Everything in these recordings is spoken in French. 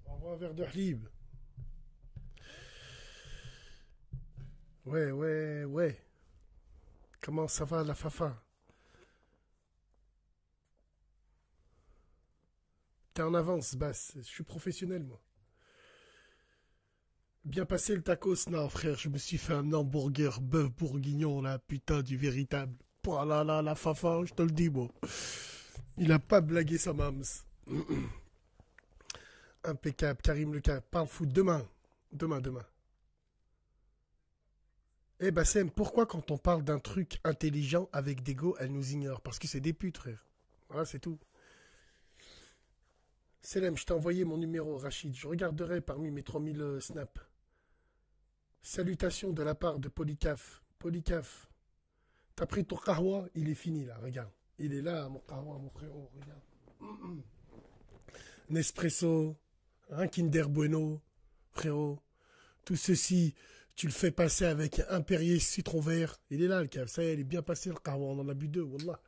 Envoie un verre de halib. Ouais, ouais, ouais. Comment ça va, la fafa? T'es en avance, Basse. Je suis professionnel, moi. Bien passé le tacos? Non, frère, je me suis fait un hamburger bœuf bourguignon, là, putain, du véritable. Oh là là, la fafa, je te le dis, moi. Il a pas blagué sa mams. Impeccable, Karim Lucas. Parle foot demain. Demain, demain. Eh Bassem, pourquoi quand on parle d'un truc intelligent avec des go, elle nous ignore? Parce que c'est des putes, frère. Voilà, c'est tout. Selem, je t'ai envoyé mon numéro, Rachid. Je regarderai parmi mes 3000 snaps. Salutations de la part de Polycaf. Polycaf, t'as pris ton kahwa, il est fini là, regarde. Il est là, mon kahwa, mon frérot, regarde. Nespresso, un Kinder Bueno, frérot. Tout ceci, tu le fais passer avec un Perrier citron vert. Il est là, le caf. Ça y est, il est bien passé le kahwa. On en a bu deux, wallah.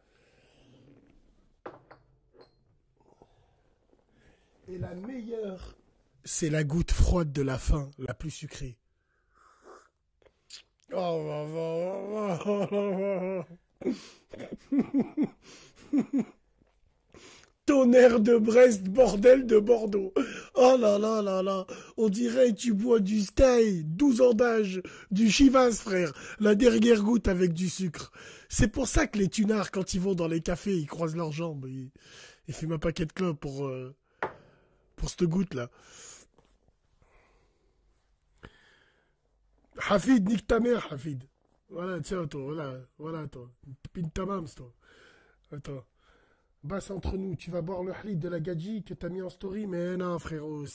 Et la meilleure, c'est la goutte froide de la fin, la plus sucrée. Oh, tonnerre de Brest, bordel de Bordeaux. Oh là là là là. On dirait que tu bois du Sky, 12 ans d'âge, du Chivas, frère. La dernière goutte avec du sucre. C'est pour ça que les tunards, quand ils vont dans les cafés, ils croisent leurs jambes. Ils fument un paquet de clopes pour cette goutte-là. Hafid, nique ta mère, Hafid. Voilà, tiens, toi, voilà, toi. Pine ta mams, toi. Attends. Basse entre nous, tu vas boire le halib de la gadji que t'as mis en story, mais non, frérot,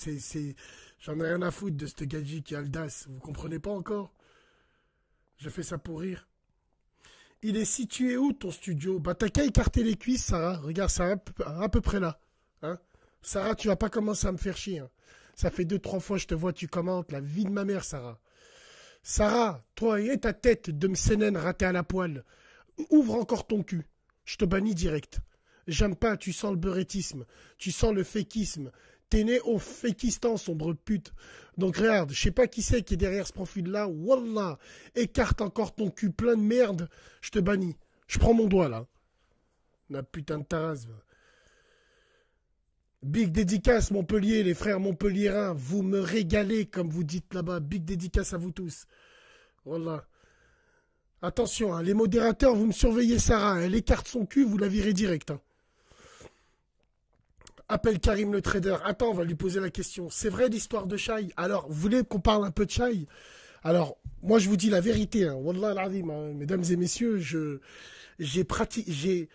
j'en ai rien à foutre de cette gadji qui a le das. Vous comprenez pas encore? Je fais ça pour rire. Il est situé où, ton studio? Bah, t'as qu'à écarter les cuisses, Sarah. Regarde, ça à peu près là. Hein? Sarah, tu vas pas commencer à me faire chier. Hein. Ça fait 2, 3 fois que je te vois, tu commentes. La vie de ma mère, Sarah. Sarah, toi et ta tête de msénène ratée à la poêle. Ouvre encore ton cul. Je te bannis direct. J'aime pas, tu sens le beurrétisme. Tu sens le fékisme. T'es né au Fékistan, sombre pute. Donc regarde, je sais pas qui c'est qui est derrière ce profil-là. Wallah, écarte encore ton cul plein de merde. Je te bannis. Je prends mon doigt, là. La putain de taras. Big dédicace, Montpellier, les frères montpelliérains. Vous me régalez, comme vous dites là-bas. Big dédicace à vous tous. Wallah. Attention, hein, les modérateurs, vous me surveillez Sarah. Elle écarte son cul, vous la virez direct. Hein. Appelle Karim le trader. Attends, on va lui poser la question. C'est vrai l'histoire de Chai? Alors, vous voulez qu'on parle un peu de Chai? Alors, moi je vous dis la vérité. Hein. Wallah al-azim, hein, mesdames et messieurs, j'ai pratiqué,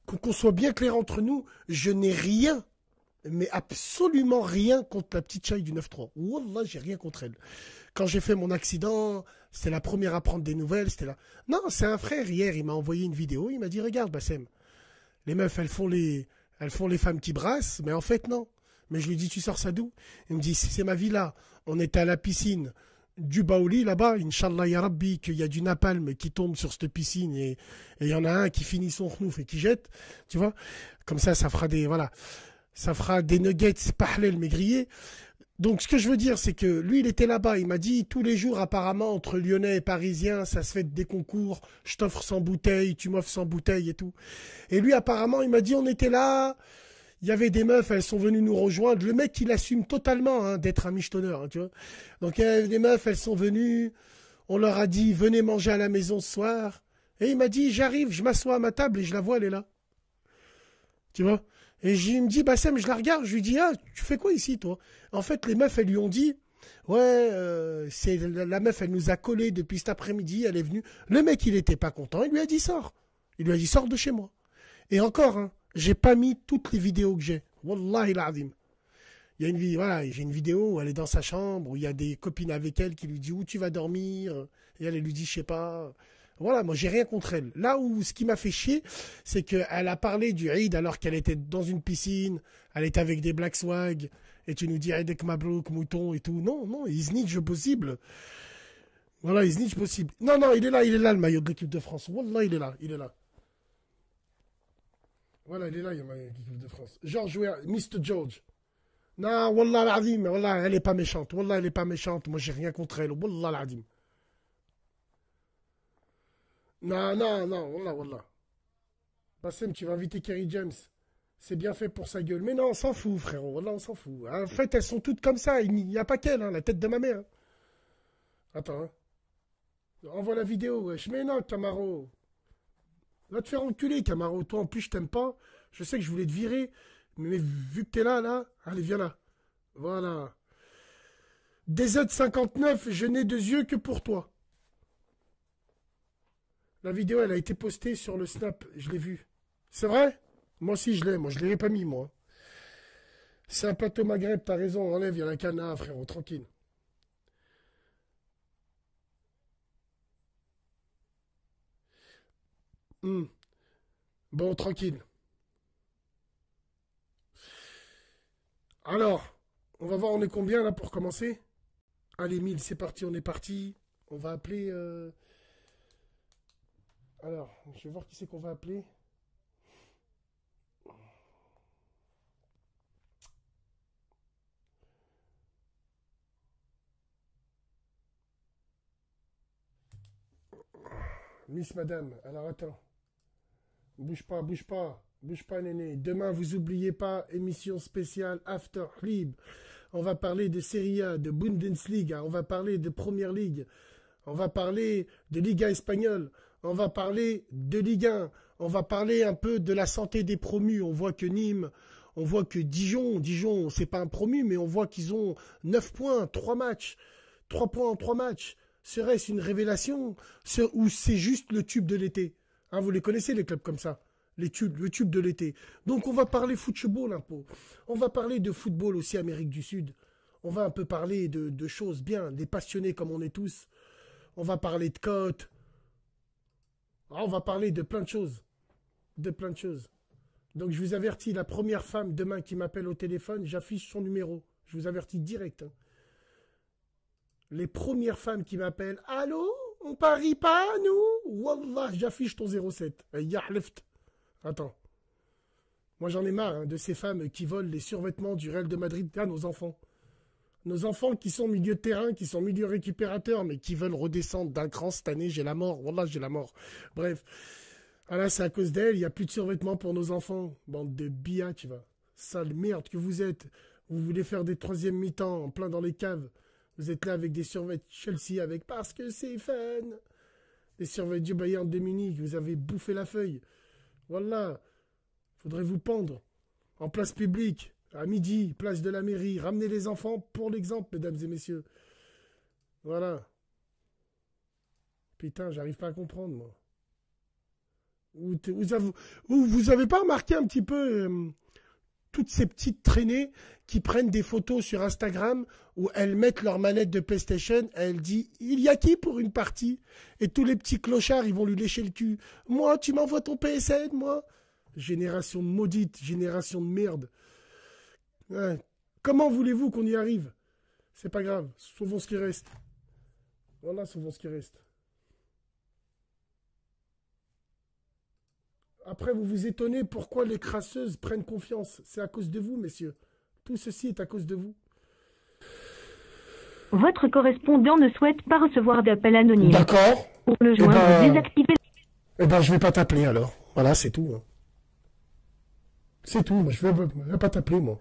qu'on soit bien clair entre nous, je n'ai rien, mais absolument rien contre la petite Chai du 9-3. Wallah, j'ai rien contre elle. Quand j'ai fait mon accident, c'était la première à prendre des nouvelles, c'était là. Non, c'est un frère, hier, il m'a envoyé une vidéo, il m'a dit, regarde, Bassem, les meufs, elles font les femmes qui brassent, mais en fait, non. Mais je lui dis, tu sors ça d'où? Il me dit, c'est ma villa. On était à la piscine du Baouli, là-bas, Inch'Allah, ya Rabbi, qu'il y a du napalm qui tombe sur cette piscine et il y en a un qui finit son khnouf et qui jette, tu vois. Comme ça fera ça fera des nuggets pahlel mais grillés. Donc, ce que je veux dire, c'est que lui, il était là-bas. Il m'a dit, tous les jours, apparemment, entre Lyonnais et Parisiens, ça se fait des concours. Je t'offre 100 bouteilles, tu m'offres 100 bouteilles et tout. Et lui, apparemment, il m'a dit, on était là. Il y avait des meufs, elles sont venues nous rejoindre. Le mec, il assume totalement hein, d'être un michetonneur, hein, tu vois. Donc, il y avait des meufs, elles sont venues. On leur a dit, venez manger à la maison ce soir. Et il m'a dit, j'arrive, je m'assois à ma table et je la vois, elle est là. Tu vois? Et il me dit, Bassem, je la regarde, je lui dis, ah, tu fais quoi ici, toi? En fait, les meufs, elles lui ont dit, ouais, c'est la meuf, elle nous a collé depuis cet après-midi, elle est venue. Le mec, il était pas content, il lui a dit, sors. Il lui a dit, sors de chez moi. Et encore, hein, j'ai pas mis toutes les vidéos que j'ai. Wallahi l'azim. Il y a voilà, j'ai une vidéo où elle est dans sa chambre, où il y a des copines avec elle qui lui disent où tu vas dormir, et elle lui dit, je sais pas. Voilà, moi j'ai rien contre elle. Là où ce qui m'a fait chier, c'est qu'elle a parlé du Eid alors qu'elle était dans une piscine, elle était avec des black swag, et tu nous dis Eidek Mabrouk, mouton et tout. Non, non, il snitch possible. Voilà, il snitch possible. Non, non, il est là le maillot de l'équipe de France. Wallah, il est là. Voilà, il est là, il y a ma équipe de France. George Weah, Mr. George. Non, Wallah l'Adim, Wallah, elle est pas méchante. Wallah, elle est pas méchante. Moi, j'ai rien contre elle. Wallah l'Adim. Non, non, non, Wallah, Wallah. Bassem, tu vas inviter Kerry James. C'est bien fait pour sa gueule. Mais non, on s'en fout, frérot. Wallah, on s'en fout. En fait, elles sont toutes comme ça. Il n'y a pas qu'elle, hein, la tête de ma mère. Attends, hein. Envoie la vidéo, wesh. Mais non, Camaro. Va te faire enculer, Camaro. Toi, en plus, je t'aime pas. Je sais que je voulais te virer. Mais vu que t'es là, là, allez, viens là. Voilà. DZ59, je n'ai deux yeux que pour toi. La vidéo, elle a été postée sur le Snap. Je l'ai vue. C'est vrai? Moi aussi, je l'ai. Moi, je ne l'ai pas mis, moi. C'est un plateau Maghreb, t'as raison. Enlève, il y a un canard, frérot. Tranquille. Bon, tranquille. Alors, on va voir, on est combien, là, pour commencer? Allez, 1000, c'est parti, on est parti. On va appeler... Alors, je vais voir qui c'est qu'on va appeler. Miss Madame, alors attends. Bouge pas, bouge pas. Bouge pas, néné. Demain, vous oubliez pas, émission spéciale After Libre. On va parler de Serie A, de Bundesliga. On va parler de Première Ligue. On va parler de Liga espagnole. On va parler de Ligue 1. On va parler un peu de la santé des promus. On voit que Nîmes, on voit que Dijon, c'est pas un promu, mais on voit qu'ils ont 9 points, 3 matchs. 3 points en 3 matchs. Serait-ce une révélation ou c'est juste le tube de l'été? Hein, vous les connaissez, les clubs comme ça, le tube de l'été. Donc on va parler football un peu. On va parler de football aussi Amérique du Sud. On va un peu parler de choses bien, des passionnés comme on est tous. On va parler de cotes. On va parler de plein de choses. De plein de choses. Donc je vous avertis, la première femme demain qui m'appelle au téléphone, j'affiche son numéro. Je vous avertis direct. Hein. Les premières femmes qui m'appellent, allô, on parie pas, nous? Wallah, j'affiche ton 07. Yahleft. Attends. Moi, j'en ai marre hein, de ces femmes qui volent les survêtements du Real de Madrid à nos enfants. Nos enfants qui sont milieu de terrain, qui sont milieu récupérateurs, mais qui veulent redescendre d'un cran cette année, j'ai la mort. Wallah, j'ai la mort. Bref. Ah là, c'est à cause d'elle, il n'y a plus de survêtements pour nos enfants. Bande de billas, tu vois. Sale merde que vous êtes. Vous voulez faire des troisièmes mi-temps en plein dans les caves. Vous êtes là avec des survêtements Chelsea, avec parce que c'est fun. Des survêtements du Bayern de Munich, vous avez bouffé la feuille. Voilà. Faudrait vous pendre. En place publique, à midi, place de la mairie. Ramenez les enfants pour l'exemple, mesdames et messieurs. Voilà. Putain, j'arrive pas à comprendre, moi. Vous avez pas remarqué un petit peu toutes ces petites traînées qui prennent des photos sur Instagram où elles mettent leur manette de PlayStation, elles disent « Il y a qui pour une partie ?» Et tous les petits clochards, ils vont lui lécher le cul. « Moi, tu m'envoies ton PSN, moi ?» Génération maudite, génération de merde. Ouais. Comment voulez-vous qu'on y arrive? C'est pas grave, sauvons ce qui reste. Voilà, sauvons ce qui reste. Après, vous vous étonnez pourquoi les crasseuses prennent confiance. C'est à cause de vous, messieurs. Tout ceci est à cause de vous. Votre correspondant ne souhaite pas recevoir d'appel anonyme. D'accord. Pour le joindre, désactivez... Eh ben, je vais pas t'appeler alors. Voilà, c'est tout. Hein. C'est tout. Moi, je vais pas t'appeler, moi.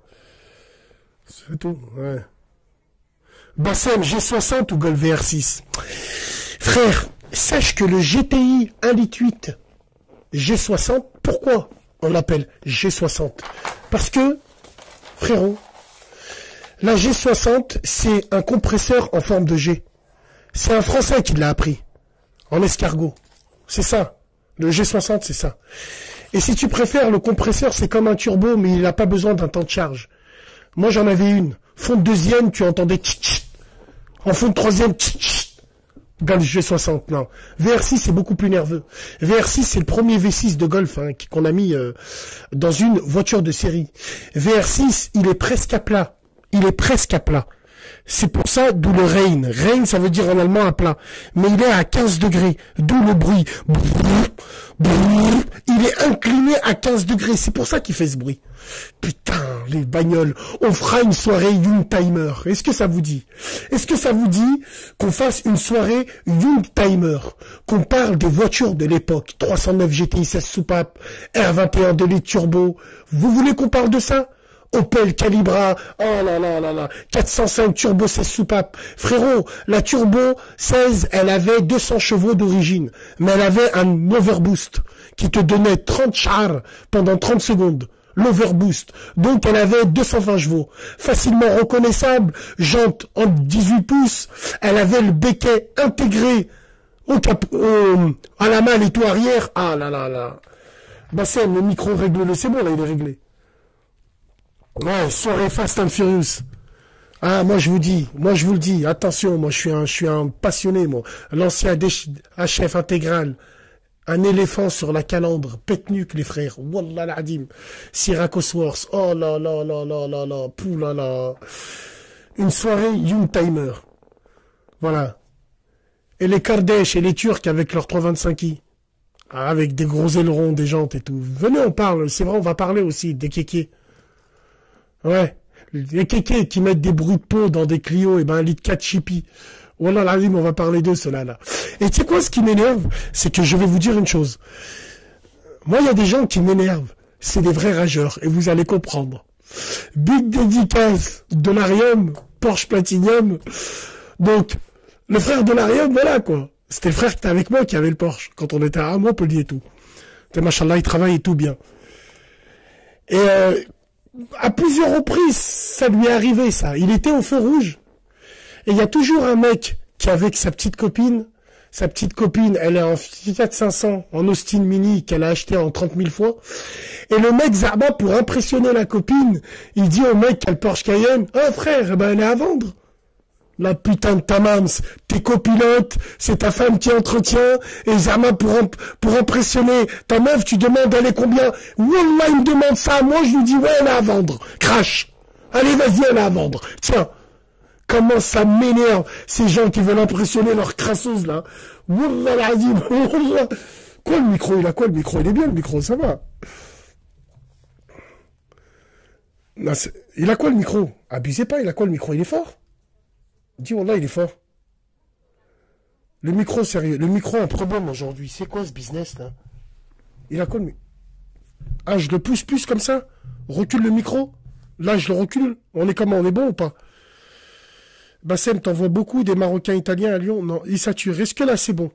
C'est tout, ouais. Bassem, G60 ou Golf VR6? Frère, sache que le GTI 1.8 G60, pourquoi on l'appelle G60? Parce que, frérot, la G60, c'est un compresseur en forme de G. C'est un Français qui l'a appris, en escargot. C'est ça. Le G60, c'est ça. Et si tu préfères, le compresseur, c'est comme un turbo, mais il n'a pas besoin d'un temps de charge. Moi, j'en avais une. Fond de deuxième, tu entendais tch-tch. En fond de troisième, tch-tch. Golf G60, non. VR6, c'est beaucoup plus nerveux. VR6, c'est le premier V6 de Golf hein, qu'on a mis dans une voiture de série. VR6, il est presque à plat. Il est presque à plat. C'est pour ça, d'où le Rhein. Rhein, ça veut dire en allemand à plat. Mais il est à 15 degrés. D'où le bruit. Il est incliné à 15 degrés. C'est pour ça qu'il fait ce bruit. Putain, les bagnoles. On fera une soirée Youngtimer. Est-ce que ça vous dit? Est-ce que ça vous dit qu'on fasse une soirée Youngtimer? Qu'on parle des voitures de l'époque. 309 GTI 16 soupape, R21 2 litres turbo. Vous voulez qu'on parle de ça? Opel Calibra, oh là là là là, 405 turbo 16 soupape. Frérot, la turbo 16, elle avait 200 chevaux d'origine, mais elle avait un overboost qui te donnait 30 chars pendant 30 secondes. L'overboost. Donc elle avait 220 chevaux. Facilement reconnaissable, jante en 18 pouces, elle avait le béquet intégré à la malle et tout arrière. Ah là là là. Bah c'est le micro réglé, c'est bon là, il est réglé. Ouais, soirée Fast and Furious. Ah, moi je vous le dis, attention, moi je suis un passionné, moi. L'ancien HF intégral. Un éléphant sur la calandre, pète-nuque les frères. Wallah l'adim. Syracuse Wars. Oh là là là là là là. Pouh là là. Une soirée Youngtimer. Voilà. Et les Kardashians et les Turcs avec leurs 325i. Ah, avec des gros ailerons, des jantes et tout. Venez, on parle. C'est vrai, on va parler aussi des kékés. Ouais. Les kékés qui mettent des bruits de peau dans des Clio, et ben un litre 4 chippy. Wallah l'azim, on va parler d'eux, ceux-là, là. Et tu sais quoi, ce qui m'énerve, c'est que je vais vous dire une chose. Moi, il y a des gens qui m'énervent. C'est des vrais rageurs, et vous allez comprendre. Big dédicace de l'Arium, Porsche Platinum. Donc, le frère de l'Arium, voilà, quoi. C'était le frère qui était avec moi qui avait le Porsche, quand on était à Montpellier et tout. Et machallah, il travaille et tout bien. Et, à plusieurs reprises, ça lui est arrivé, ça. Il était au feu rouge. Et il y a toujours un mec qui est avec sa petite copine. Sa petite copine, elle est en Fiat 500, en Austin Mini, qu'elle a acheté en 30 000 fois. Et le mec, Zarba, pour impressionner la copine, il dit au mec qui a le Porsche Cayenne, « Oh frère, ben elle est à vendre. » La putain de ta mams, t'es copilote, c'est ta femme qui entretient, et Zarba, pour impressionner ta meuf, tu demandes elle est combien? Wallah, il me demande ça à moi, je lui dis, ouais, elle est à vendre. Crash. Allez, vas-y, elle est à vendre. Tiens. Comment ça m'énerve, ces gens qui veulent impressionner leur crasseuse, là. Wallah l'azim, wallah. Quoi le micro? Il a quoi le micro? Il est bien le micro, ça va. Non, il a quoi le micro? Abusez pas, il a quoi le micro? Il est fort? Dis wallah, il est fort. Le micro, sérieux, le micro a un problème aujourd'hui. C'est quoi ce business, là? Il a quoi le micro? Ah, je le pousse plus comme ça? Recule le micro? Là, je le recule. On est comment? On est bon ou pas? Bassem, t'envoies beaucoup des Marocains italiens à Lyon? Non, ils saturent. Est-ce que là, c'est bon?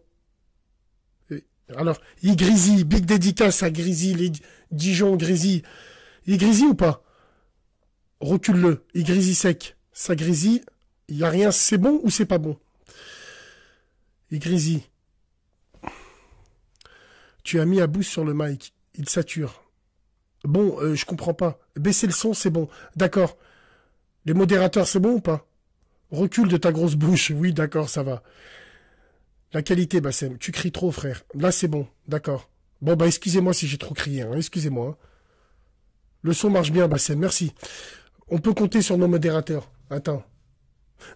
Alors, Grisi, big dédicace à Grisi, les Dijon, Grisi. Grisi ou pas? Recule-le. Grisi sec. Ça Grisi, il n'y a rien, c'est bon ou c'est pas bon? Grisi. Tu as mis à bout sur le mic. Il sature. Bon, je comprends pas. Baisser le son, c'est bon. D'accord. Les modérateurs, c'est bon ou pas? Recule de ta grosse bouche. Oui, d'accord, ça va. La qualité, Bassem. Tu cries trop, frère. Là, c'est bon. D'accord. Bon, bah, excusez-moi si j'ai trop crié. Hein. Excusez-moi. Hein. Le son marche bien, Bassem. Merci. On peut compter sur nos modérateurs. Attends.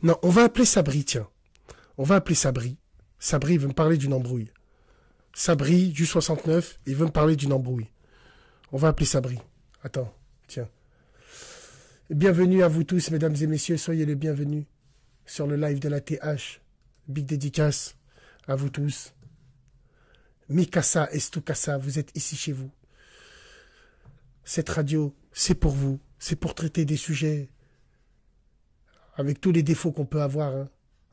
Non, on va appeler Sabri, tiens. On va appeler Sabri. Sabri, il veut me parler d'une embrouille. Sabri, du 69, il veut me parler d'une embrouille. On va appeler Sabri. Attends, tiens. Bienvenue à vous tous, mesdames et messieurs. Soyez les bienvenus sur le live de la TH. Big dédicace à vous tous. Mikasa Estukasa, vous êtes ici chez vous. Cette radio, c'est pour vous. C'est pour traiter des sujets avec tous les défauts qu'on peut avoir. Hein.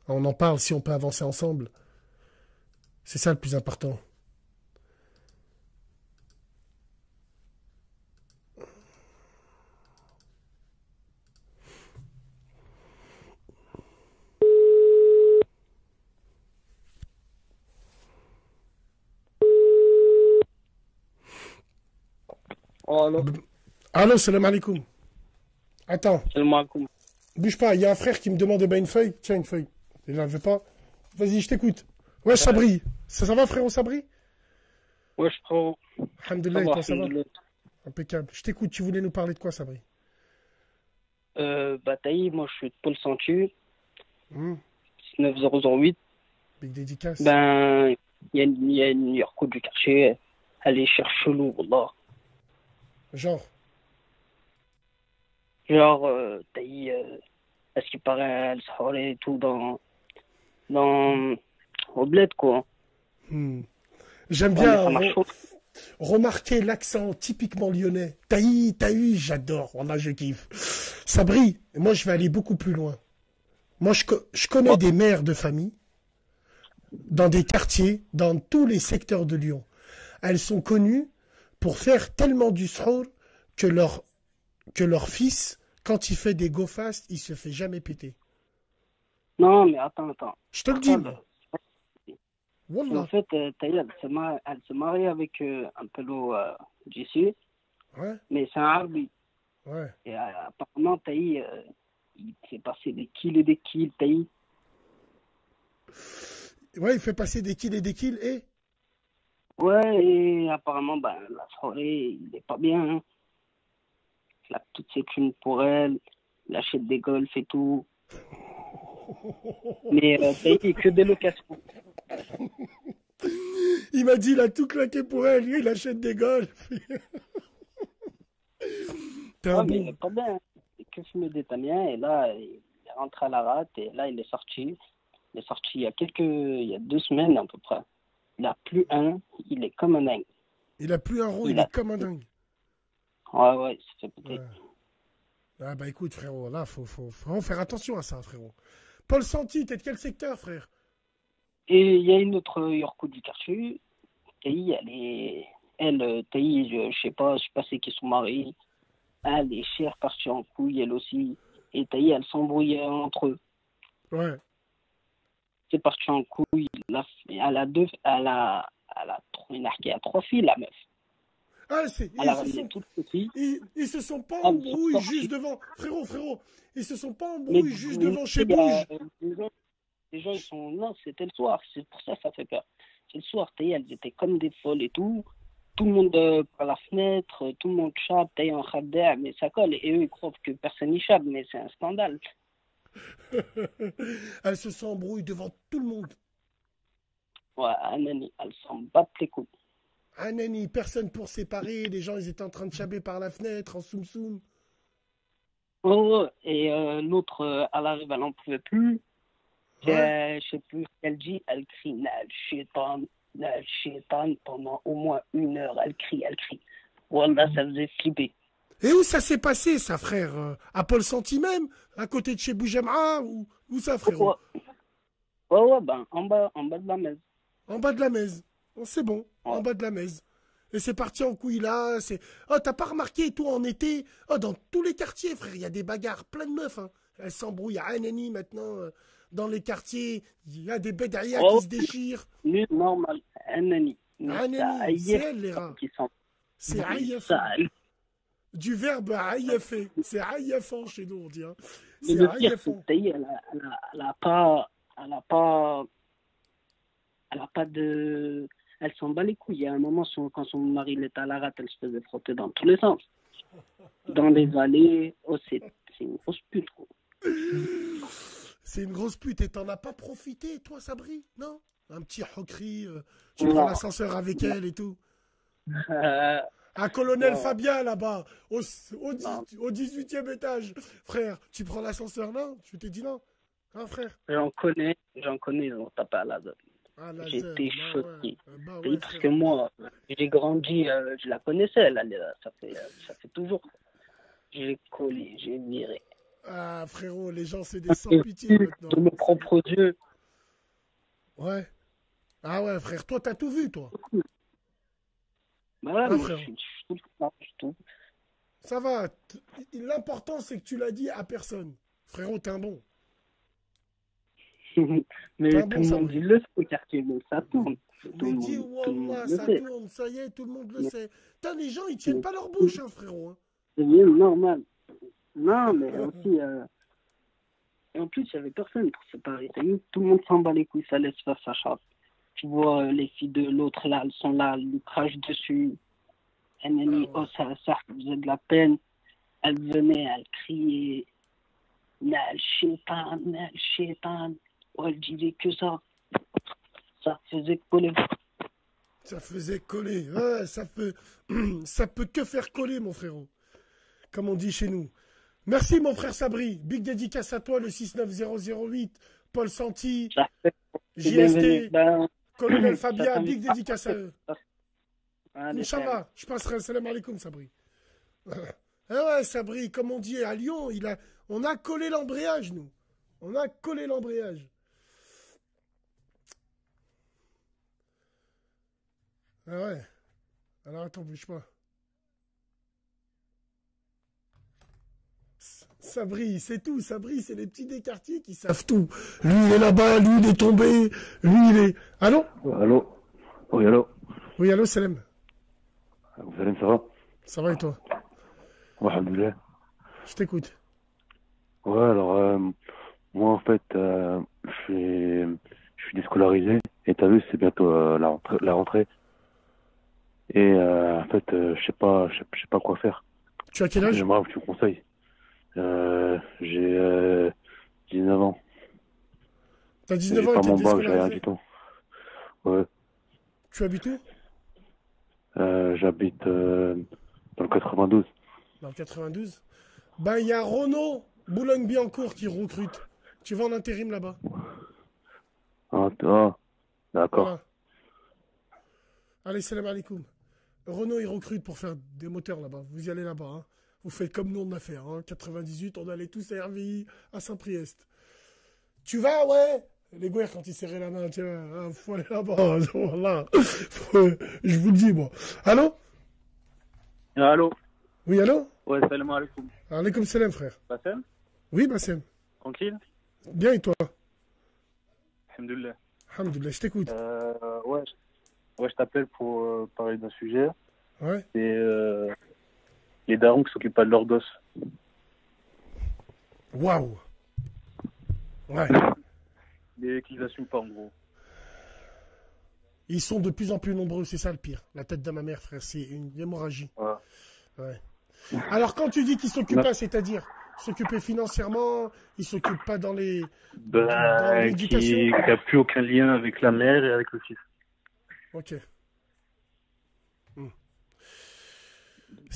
On en parle si on peut avancer ensemble. C'est ça le plus important. Allô. Allô, salam alaikum. Attends. Salam alaikum. Bouge pas, il y a un frère qui me demande une feuille. Tiens, une feuille. Il n'en veut pas. Vas-y, je t'écoute. Ouais, Sabri. Ça va, frérot Sabri? Ouais, frérot. Alhamdoulilah, et toi, ça va? Impeccable. Je t'écoute, tu voulais nous parler de quoi, Sabri? Taï, moi je suis de Paul Santu, Hmm. 9008. Big dédicace. Ben, il y a une Yorko du quartier, elle est cher chelou, wallah. Genre, Genre, Taï, à ce qui paraît, elle s'aurait et tout dans, au bled, quoi. hmm. J'aime Ouais, mais bien ça marche chaud. remarquer l'accent typiquement lyonnais. Taï, taï, j'adore. Voilà, je kiffe. Sabri, moi, je vais aller beaucoup plus loin. Moi, je connais des mères de famille dans des quartiers, dans tous les secteurs de Lyon. Elles sont connues pour faire tellement du srour que leur fils, quand il fait des go fast, il se fait jamais péter. Non, mais attends. Je te le dis, Attends, moi. en Wallah. fait, Taï, elle se marie avec un pélo d'ici, Ouais, mais c'est un Arbi. ouais. Et apparemment, Taï, il fait passer des kills et des kills, Taï. Ouais, il fait passer des kills et des kills et... Ouais, et apparemment, ben, la soirée, il est pas bien. Hein. Il a toutes ses thunes pour elle, il achète des golfs et tout. Mais Taï, que des locations. Il m'a dit, il a tout claqué pour elle, lui, il achète des golfs. T'es un Ouais, mais il bon. est pas bien. Hein. Il fait que fumer des tamiens, et là, il est rentré à la rate, et là, il est sorti. Il est sorti il y a 2 semaines à peu près. Il n'a plus un, il est comme un dingue. Il a plus un rond, il Il a... est comme un dingue. Ouais, il s'est fait péter. Ouais. Ah bah écoute, frérot, là, faut vraiment faire attention à ça, frérot. Paul Santi, t'es de quel secteur, frère? Et il y a une autre Yorko du quartier. Taï, Taï, je sais pas c'est qui son mari. Elle est chère partie en couille, elle aussi. Et Taï, elle s'embrouillait entre eux. Ouais. C'est parti en couille. Elle a 3 filles, la meuf. Ah, Elle a ramené toutes les filles. ils se sont pas Elles sont embrouillés sorties. juste devant. Frérot, ils se sont pas Mais embrouillés juste devant chez il y a- Bouge. les gens, ils sont. Non, c'était le soir. C'est pour ça que ça fait peur. C'est le soir, Taï, elles étaient comme des folles et tout. Tout le monde par la fenêtre, tout le monde chape, Taï en khabda, mais ça colle. Et eux, ils croient que personne n'y chape, mais c'est un scandale. Elles se sont embrouillées devant tout le monde. Ouais, Anani, elles s'en battent les couilles. Ah, nani, personne pour séparer. Les gens, ils étaient en train de chaber par la fenêtre, en soum-soum. Oh, ouais. Et l'autre, elle arrive, elle n'en pouvait plus. Ouais. Je sais plus ce qu'elle dit, elle crie Nal Shaitan pendant au moins 1 heure, elle crie. Wallah, ça faisait flipper. Et où ça s'est passé, ça, frère? À Paul Santi même? À côté de chez Boujamra? Où ça, frérot? Ouais, ben, en bas de la messe. En bas de la Mèze. Oh, c'est bon, en Ouais. bas de la Mèze. Et c'est parti en couille là. Oh, t'as pas remarqué, toi, en été? Oh, dans tous les quartiers, frère, il y a des bagarres, plein de meufs. Hein. Elles s'embrouillent à Anani maintenant. Dans les quartiers, il y a des bédaïas qui Oh, se déchirent. nu, normal, Anani. Mais ça Anani, c'est aïe elle, les rats. qui sont. C'est aïef. Ça aïe. Du verbe aïefé. C'est aïefant chez nous, on dit. Hein. Mais C'est le pire, c'est aïefant. que Taï, elle a pas. Elle a pas de. Elle s'en bat les couilles. Il y a un moment, quand son mari il était à la rate, elle se faisait frotter dans tous les sens. Dans les allées. Oh, c'est une grosse pute, gros. C'est une grosse pute et t'en as pas profité, toi, Sabri? Non? Un petit hokri, tu Non. prends l'ascenseur avec elle et tout. Euh, Un colonel non. Fabien là-bas, au Non. 18e étage. Frère, tu prends l'ascenseur, non? Tu t'es dit non? Hein, frère? J'en connais, ils ont tapé à la zone. Ah, la J'étais zone, bah ouais. choqué. Bah Oui, ouais, parce frère. que moi, j'ai grandi, je la connaissais, ça fait toujours. J'ai collé, j'ai viré. Ah, frérot, les gens, c'est des sans pitié De maintenant. mes propres yeux. Ouais. Ah ouais, frère, toi, t'as tout vu, toi. Bah ouais, Ah, moi, frère. je suis tout le temps, je suis tout. Ça va. L'important, c'est que tu l'as dit à personne. Frérot, t'es un bon. Mais T'es un tout bon, le monde Sabri. dit le au quartier, mais ça tourne. Tout Mais le dis, monde, tout le Wallah, monde le ça sait. tourne, ça y est, tout le monde le Mais- sait. Putain, les gens, ils tiennent pas leur bouche, hein, frérot. Hein. C'est bien normal. Non, mais aussi, et en plus, il n'y avait personne pour séparer. T'as vu, tout le monde s'en bat les couilles, ça laisse faire sa chatte. Tu vois, les filles de l'autre, là, elles sont là, elles lui crachent dessus. Ennemi, Ah ouais. oh, ça faisait de la peine. Elles venaient, elles criaient. chétan, chétan. Ouais, elle disait que ça. Ça faisait coller. Ça faisait coller. Ouais, ça peut que faire coller, mon frérot. Comme on dit chez nous. Merci, mon frère Sabri. Big dédicace à toi, le 69008. Paul Santi, JST, Colonel Fabia, big dédicace à eux. Inch'Allah, je passerai. Salam alaikum, Sabri. Eh ouais, Sabri, comme on dit à Lyon, on a collé l'embrayage, nous. On a collé l'embrayage. Ah ouais. Alors attends, bouge pas. Sabri, c'est tout. Sabri, c'est les petits des quartiers qui savent tout. Lui, il est là-bas, lui, il est tombé. Lui, il est... Allô? Allô? Oui, allô? Oui, allô, Salem. Salem, ça va? Ça va et toi? Ouais, alhamdoulilah. Je t'écoute. Ouais, alors, moi, en fait, je suis déscolarisé. Et t'as vu, c'est bientôt la rentrée. Et en fait, je sais pas quoi faire. Tu as quel âge? J'aimerais que tu me conseilles. J'ai 19 ans. T'as 19 ans et pas t'es mon bac, j'ai rien déscolarisé? du tout. Ouais. Tu habites où? J'habite dans le 92. Dans le 92? Ben, il y a Renaud Boulogne-Billancourt qui recrute. Tu vas en intérim là-bas. Ah, d'accord. Voilà. Allez, salam alaikum. Renault, il recrute pour faire des moteurs là-bas. Vous y allez là-bas. Hein. Vous faites comme nous on a fait. Hein. 98, on allait tous à Herville, à Saint-Priest. Tu vas, ouais? Les gouères, quand ils serraient la main, tiens, faut aller là-bas. Voilà. Je vous le dis, moi. Allô? Allô? Oui, allô? Ouais, salam alaikum. Alaikum salam, frère. Bassem? Oui, Bassem. Tranquille? Bien, et toi? Alhamdoulilah. Alhamdoulilah, je t'écoute. Ouais, je t'appelle pour parler d'un sujet. Ouais. C'est les darons qui s'occupent pas de leurs gosses. Waouh. Ouais. Et qui les assument pas, en gros. Ils sont de plus en plus nombreux, c'est ça le pire. La tête de ma mère, frère, c'est une hémorragie. Ouais. Alors, quand tu dis qu'ils s'occupent pas, c'est-à-dire s'occuper financièrement, ils s'occupent pas dans dans l'éducation. Qui a plus aucun lien avec la mère et avec le fils. Ok.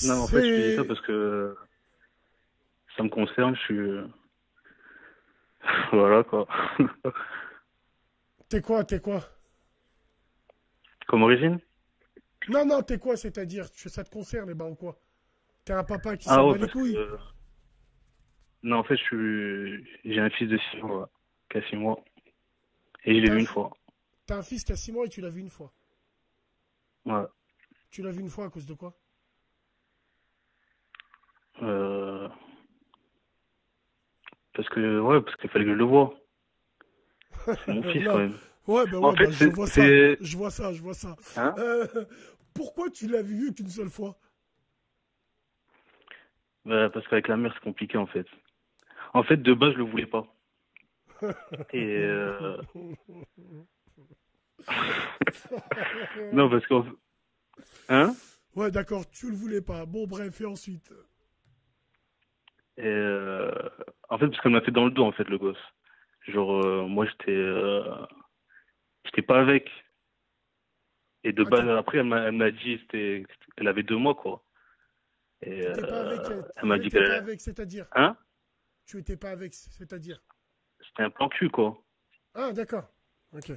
Non, en fait, je te dis ça parce que ça me concerne, je suis... Voilà, quoi. T'es quoi? Comme origine? Non, t'es quoi, c'est-à-dire ça te concerne, les ou quoi? T'es un papa qui s'en bat les couilles? Non, en fait, j'ai un fils de 6 mois, qui a 6 mois. Et je l'ai vu une fois. T'as un fils qui a 6 mois et tu l'as vu une fois? Ouais. Tu l'as vu une fois à cause de quoi? Parce qu'il fallait que je le voie. C'est mon fils, quand même. Ouais, ben ouais, en fait, je vois ça. Hein? Pourquoi tu l'as vu qu'une seule fois? Parce qu'avec la mère, c'est compliqué, en fait. En fait, de base, je le voulais pas. Et non, parce que... Hein? Ouais, d'accord, tu le voulais pas. Bon, bref, et ensuite? Et en fait, parce qu'elle m'a fait dans le dos, en fait, le gosse. Genre, moi, j'étais pas avec. Et de base, après, elle m'a dit qu'elle avait 2 mois, quoi. Et t'étais pas avec, elle m'a dit t'étais qu'elle... pas avec, c'est-à-dire? Hein? Tu étais pas avec, c'est-à-dire? C'était un plan cul, quoi. Ah, d'accord. Ok.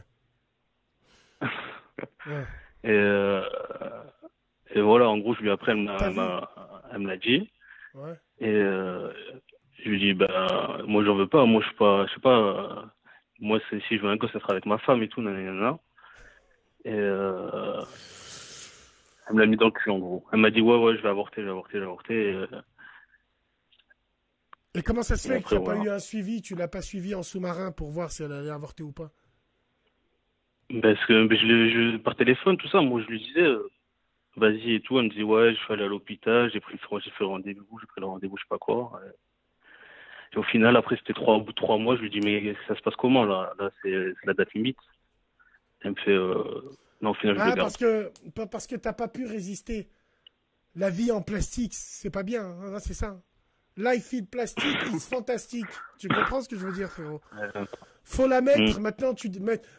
Ouais. Et voilà, en gros, je lui après, elle me l'a dit. Ouais. Et je lui dis, bah, moi, j'en veux pas. Moi, je sais pas. Moi, si je veux un gosse, ça sera avec ma femme et tout, nanana. Et elle me l'a mis dans le cul, en gros. Elle m'a dit, ouais, je vais avorter. Et comment ça se fait que tu n'as pas voilà. eu un suivi? Tu l'as pas suivi en sous-marin pour voir si elle allait avorter ou pas? Parce que par téléphone, tout ça, moi, je lui disais, vas-y et tout. Elle me dit, ouais, je suis allé à l'hôpital, j'ai pris le rendez-vous, je sais pas quoi. Et au final, après, c'était au bout de 3 mois, je lui dis, mais ça se passe comment, là? Là, c'est la date limite. Elle me fait, non, au final, je le garde. Parce que t'as pas pu résister. La vie en plastique, c'est pas bien, hein, c'est ça. Life in plastic is fantastique. Tu comprends ce que je veux dire, frérot? Faut la mettre, maintenant,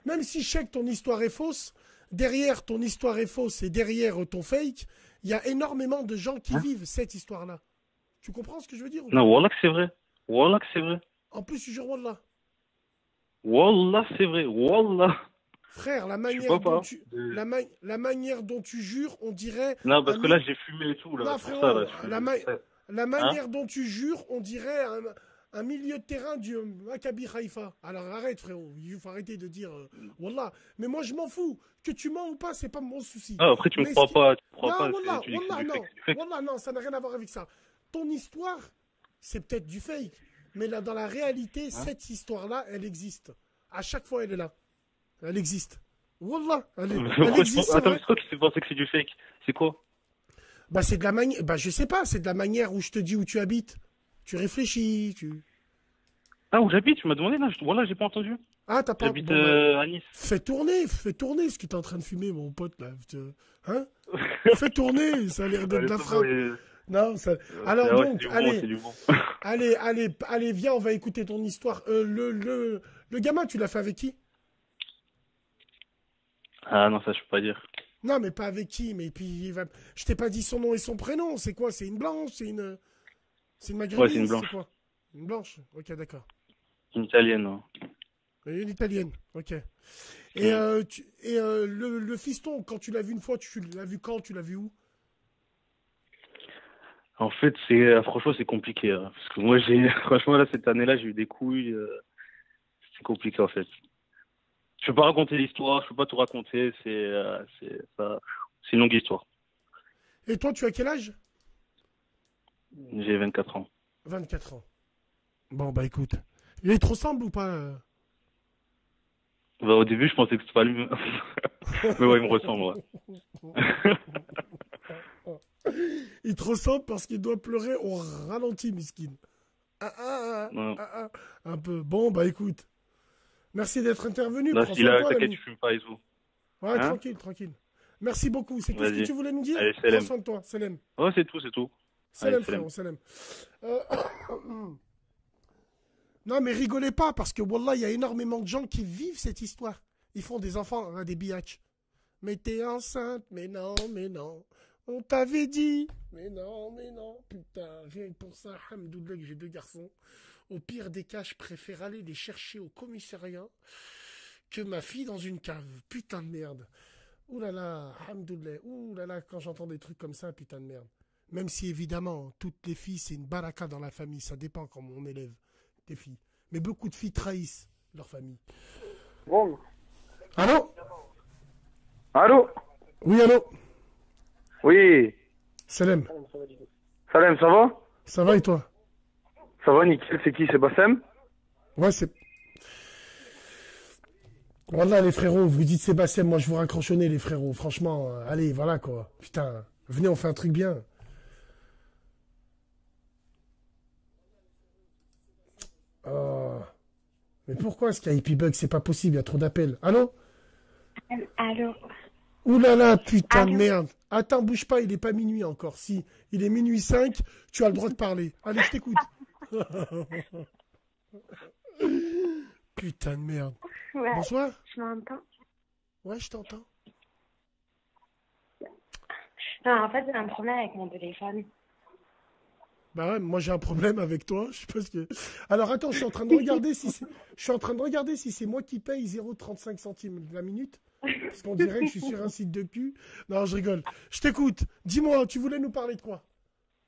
même si je sais que ton histoire est fausse, derrière ton histoire est fausse et derrière ton fake, il y a énormément de gens qui vivent cette histoire-là. Tu comprends ce que je veux dire? Non, Wallah que c'est vrai. Wallah que c'est vrai. En plus, tu jures Wallah. Wallah, c'est vrai. Wallah. Frère, la manière dont tu jures, on dirait... Non, parce que là, j'ai fumé et tout. Là, non, frérot, la manière dont tu jures, on dirait un milieu de terrain du Maccabi Haïfa. Alors arrête, frérot. Il faut arrêter de dire Wallah. Mais moi, je m'en fous. Que tu mens ou pas, c'est pas mon souci. Ah, après, tu me crois pas. Tu crois non, pas. Wallah, Tu dis que Wallah, c'est non. du fake. Wallah, non, ça n'a rien à voir avec ça. Ton histoire, c'est peut-être du fake. Mais là, dans la réalité, cette histoire-là, elle existe. À chaque fois, elle est là. Elle existe. Wallah, elle existe. Attends, c'est quoi qui te fait penser que c'est du fake? C'est quoi? Bah, c'est de la manière. Bah, je sais pas, c'est de la manière où je te dis où tu habites. Tu réfléchis, Ah, où j'habite? Tu m'as demandé? Non, voilà, j'ai pas entendu. Ah, t'as pas. J'habite à Nice. Fais tourner ce que t'es en train de fumer, mon pote, là. Hein? Fais tourner, ça a l'air d'être de la frappe. Non, ça... Alors donc, allez, viens, on va écouter ton histoire. Le gamin, tu l'as fait avec qui? Ah non, ça je peux pas dire. Non, mais pas avec qui, mais puis je t'ai pas dit son nom et son prénom. C'est quoi? C'est une blanche? C'est une maghrébine? Ouais, c'est une blanche. C'est quoi? Une blanche? Ok, d'accord. Une italienne, hein. Une italienne, ok. Et, le fiston, quand tu l'as vu une fois, tu l'as vu quand? Tu l'as vu où? En fait, franchement, c'est compliqué. Hein, parce que moi, franchement, là, cette année-là, j'ai eu des couilles. C'est compliqué, en fait. Je peux pas raconter l'histoire, je peux pas tout raconter. C'est une longue histoire. Et toi, tu as quel âge? J'ai 24 ans. 24 ans. Bon, bah écoute. Il te ressemble ou pas? Bah, au début, je pensais que c'était pas lui. Mais ouais, il me ressemble, ouais. Il te ressemble parce qu'il doit pleurer au ralenti, miskin. Un peu. Bon, bah écoute. Merci d'être intervenu. Là, si là, t'inquiète, tu fumes pas et tout. Ouais, tranquille. Merci beaucoup. C'est tout ce que tu voulais nous dire? Allez, prends soin de toi, Salem. Ouais, c'est tout. Salem, frérot, Salem. Non, mais rigolez pas, parce que, wallah, il y a énormément de gens qui vivent cette histoire. Ils font des enfants, hein, des biatchs. Mais t'es enceinte, mais non. On t'avait dit, mais non. Putain, rien que pour ça, hamdoulilah, que j'ai 2 garçons. Au pire des cas, je préfère aller les chercher au commissariat que ma fille dans une cave. Putain de merde. Ouh là là, hamdoulilah. Ouh là là, quand j'entends des trucs comme ça, putain de merde. Même si, évidemment, toutes les filles, c'est une baraka dans la famille. Ça dépend comment on élève des filles. Mais beaucoup de filles trahissent leur famille. Bon. Allô? Oui, allô? Oui. Salem. Salem, ça va? Ça va et toi? Ça va, nickel. C'est qui? C'est Bassem? Ouais, c'est... Voilà, les frérots, vous dites Sébastien, moi je vous raccrochonnais, les frérots. Franchement, allez, voilà quoi. Putain, venez, on fait un truc bien. Oh. Mais pourquoi est-ce qu'il y a Hippie Bug? C'est pas possible, il y a trop d'appels. Allô? Allô? Ouh là là, putain de merde. Attends, bouge pas, il est pas minuit encore. Si, il est minuit 5, tu as le droit de parler. Allez, je t'écoute. Putain de merde. Ouais, bonsoir. Je m'entends. Ouais, je t'entends. Non, en fait, j'ai un problème avec mon téléphone. Bah ouais, moi j'ai un problème avec toi. Je sais pas ce que... Alors attends, je suis en train de regarder si c'est moi qui paye 0,35 centimes la minute. Parce qu'on dirait que je suis sur un site de cul. Non, je rigole. Je t'écoute. Dis-moi, tu voulais nous parler de quoi?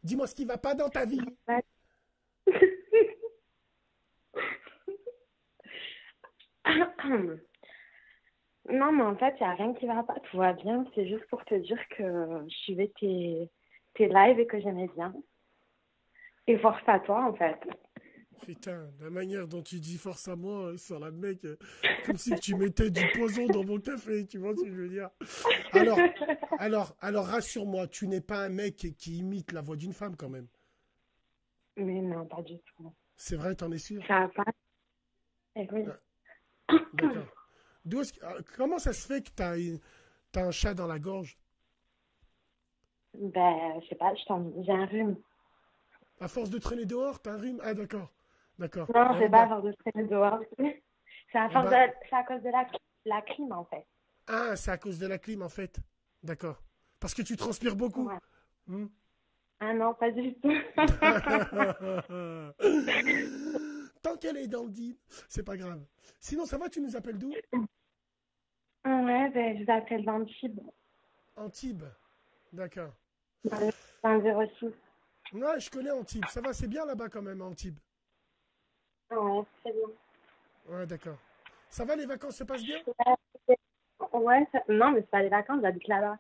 Dis-moi ce qui va pas dans ta vie. Non, mais en fait, il n'y a rien qui va pas. Tout va bien. C'est juste pour te dire que je suivais tes lives et que j'aimais bien. Et force à toi, en fait. Putain, la manière dont tu dis force à moi, sur la mec, comme si tu mettais du poison dans mon café, tu vois ce que je veux dire? Alors, rassure-moi, tu n'es pas un mec qui imite la voix d'une femme quand même. Mais non, pas du tout. C'est vrai, t'en es sûr? Ça va pas. Eh oui. D'accord. Comment ça se fait que t'as un chat dans la gorge? Ben, je sais pas, j'ai un rhume. À force de traîner dehors, t'as un rhume? Ah, d'accord. D'accord. Non, Ah, c'est pas à bah, force de traîner dehors. C'est à ah, force bah, c'est à cause de la clim, en fait. ah, c'est à cause de la clim, en fait. D'accord. Parce que tu transpires beaucoup. Ouais. Hmm. Ah non, pas du tout. Tant qu'elle est dans le deal, c'est pas grave. Sinon, ça va, tu nous appelles d'où? Ouais, ben, je vous appelle d'Antibes, Antibes. D'accord. dans le 06. Ouais, je connais Antibes. Ça va, c'est bien là-bas quand même, Antibes. Ouais, très bien. Ouais, d'accord. Ça va, les vacances se passent bien? Ouais, non, mais c'est pas les vacances, j'habite là-bas.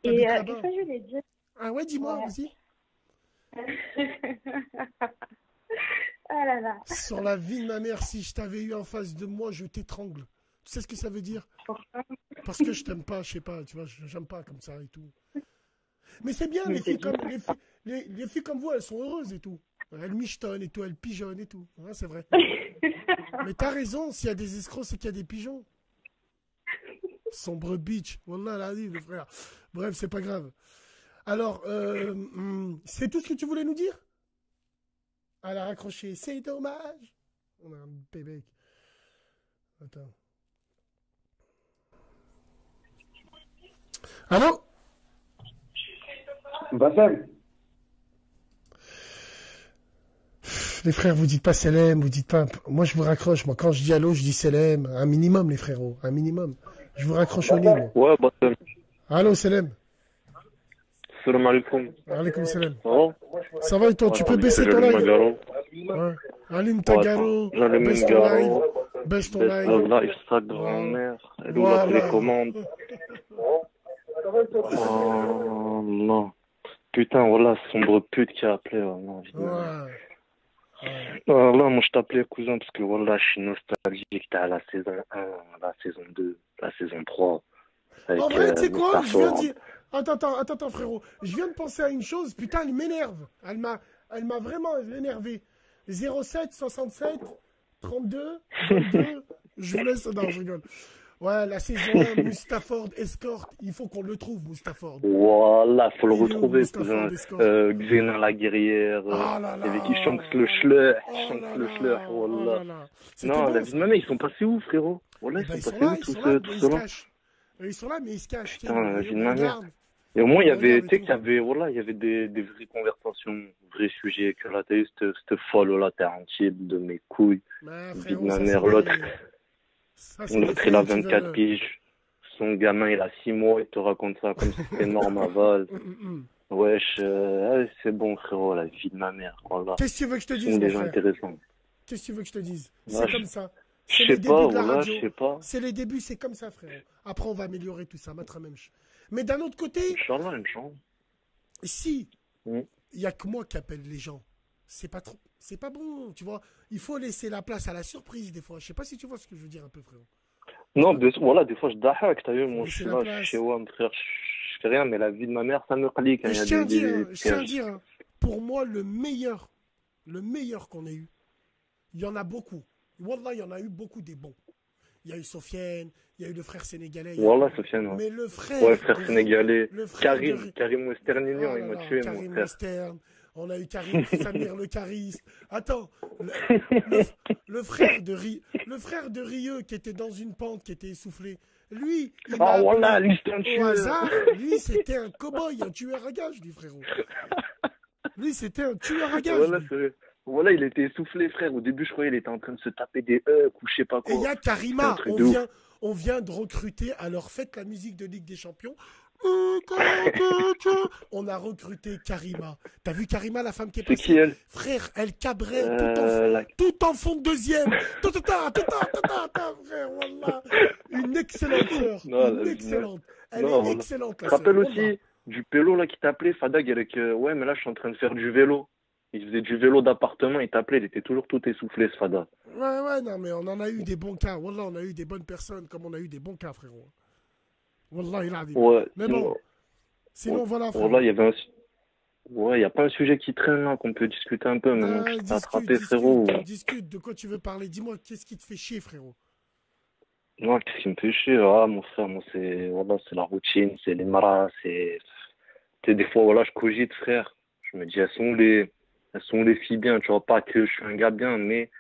Et T'habites qu'est-ce là-bas? que je voulais dire? Ah ouais, dis-moi, Ouais. vas-y. Oh là là. Sur la vie de ma mère, si je t'avais eu en face de moi, je t'étrangle. Tu sais ce que ça veut dire? Parce que je t'aime pas, je sais pas, tu vois, j'aime pas comme ça et tout. Mais c'est bien, Mais les c'est filles bien. comme, les filles comme vous, elles sont heureuses et tout. Elles michetonnent et tout, elles pigeonnent et tout. Ouais, c'est vrai. Mais t'as raison, s'il y a des escrocs, c'est qu'il y a des pigeons. Sombre bitch. Wallah, la vie, le frère. Bref, c'est pas grave. Alors, c'est tout ce que tu voulais nous dire? Elle a raccroché. C'est dommage. On a un bébé. Attends. Allô? Bassem, Les frères, vous dites pas Selem, vous dites pas. Moi, je vous raccroche. Moi, quand je dis allô, je dis Selem. Un minimum, les frérots. Un minimum. Je vous raccroche au nez, moi. Ouais, Bassem. Allô, Selem. Salam alaikum. Alaikum salam. Ça va? Ça va et toi? Tu peux baisser ton J'allume ma live? garo. Ouais. Allume ta Ouais, garo. j'allume Baisse mon ton live. garo. Baisse ton Baisse live. le live, sa grand-mère. Elle ouvre la télécommande. Oh non. Putain, voilà, sombre pute qui a appelé. Oh, non, évidemment. Ouais. Là, moi je t'appelais cousin parce que voilà, je suis nostalgique. T'as la saison 1, la saison 2, la saison 3. Avec En vrai, tu sais quoi? Je viens de Mustafa. dire. Attends, frérot. Je viens de penser à une chose. Putain, elle m'énerve. Elle m'a vraiment énervé. 07 67 32 22. Je vous laisse. Non, je rigole. Ouais, la saison 1, Mustaford Escort. Il faut qu'on le trouve, Mustaford. Voilà, faut le Il est où, retrouver, Mustaford cousin. Escort? Xena la guerrière. Ah là Il y avait qui là. Shanks le Schleur. Oh Shanks là le là. Schleur, Oh voilà. là là. C'était Non, la bon, vie ça. de ma mère, ils sont passés où, frérot? Voilà, Eh ben, ils sont ils sont passés là, où, ils tous sont là, mais ils se ceux-là? cachent. Ils sont là, mais ils se cachent. Tiens, Putain, la vie on de ma mère. regarde. Et au moins, il y On avait, regarde et tu sais tout. qu'il y avait, voilà, il y avait des vraies conversations, vrais sujets, que là, t'as eu cette folle, là, t'es un type de mes couilles, Mais vie de frérot, ma ça, mère, c'est l'autre, c'est des l'autre, il a filles qui 24 veulent. piges, son gamin, il a 6 mois, il te raconte ça comme si c'était normal. Wesh, c'est bon, frérot, la vie de ma mère, voilà. Qu'est-ce que tu veux que je te Ce dise, sont mon des gens frère? intéressants. Qu'est-ce que tu veux que je te dise? Là, C'est comme ça. je C'est sais les pas, débuts de la voilà, radio. je sais pas. C'est les débuts, c'est comme ça, frérot. Après, on va améliorer tout ça, mettre un même. Mais d'un autre côté, Inch'Allah, Inch'Allah. si Mm. il y a que moi qui appelle les gens, c'est pas trop, c'est pas bon, tu vois. Il faut laisser la place à la surprise des fois. Je sais pas si tu vois ce que je veux dire un peu, frérot. Non, voilà, des fois, je dahak, t'as vu, moi, je Laissez suis la là, je place. suis chez WAM, frère, je fais rien, mais la vie de ma mère, ça me clique, hein, Et il y je a tiens à dire, des je tiens à pièges. dire, pour moi, le meilleur qu'on ait eu, il y en a beaucoup. Wallah, il y en a eu beaucoup des bons. Il y a eu Sofiane, il y a eu le frère sénégalais. Voilà, Sofiane, ouais. Mais le frère. Ouais, frère sénégalais. Le frère Karim Westernignon, Oh il là m'a là, tué, mon Karim frère. Western. On a eu Karim Samir le Cariste. Attends, le frère de Rieux qui était dans une pente, qui était essoufflé. Lui, il m'a Ah, voilà, appelé lui, c'était un au tueur. hasard. Lui, c'était un cow-boy, un tueur à gages, lui, frérot. Lui, c'était un tueur à gages. Voilà, lui. c'est vrai. Voilà, il était essoufflé, frère. Au début, je croyais qu'il était en train de se taper des ou je sais pas Et il y quoi. a C'était un Karima. truc de ouf. On vient de recruter. Alors, faites la musique de Ligue des Champions. On a recruté Karima. T'as vu Karima, la femme qui est C'est passée? qui, elle? Frère, elle cabrait La... tout en fond de deuxième. Frère, wallah. Une excellente sœur. Non, Une excellente. Elle non, est voilà. excellente, Je la te rappelle sœur, aussi wallah. du pélo là qui t'appelait, Fadag, avec ouais, mais là je suis en train de faire du vélo. Il faisait du vélo d'appartement, il t'appelait, il était toujours tout essoufflé, ce Fada. Ouais, non, mais on en a eu des bons cas. Wallah, on a eu des bonnes personnes comme on a eu des bons cas, frérot. Wallah, il a dit. Ouais, Mais bon, sinon, voilà, frérot. voilà, il y avait ouais, il y a pas un sujet qui traîne là qu'on peut discuter un peu maintenant que je t'ai attrapé, frérot. Discute, de quoi tu veux parler? Dis-moi, qu'est-ce qui te fait chier, frérot? Non, qu'est-ce qui me fait chier? Ah, mon frère, moi, voilà, c'est la routine, c'est les maras, tu sais, des fois, voilà, je cogite, frère. Je me dis, elles sont où elles sont des filles bien, tu vois, pas que je suis un gars bien, mais,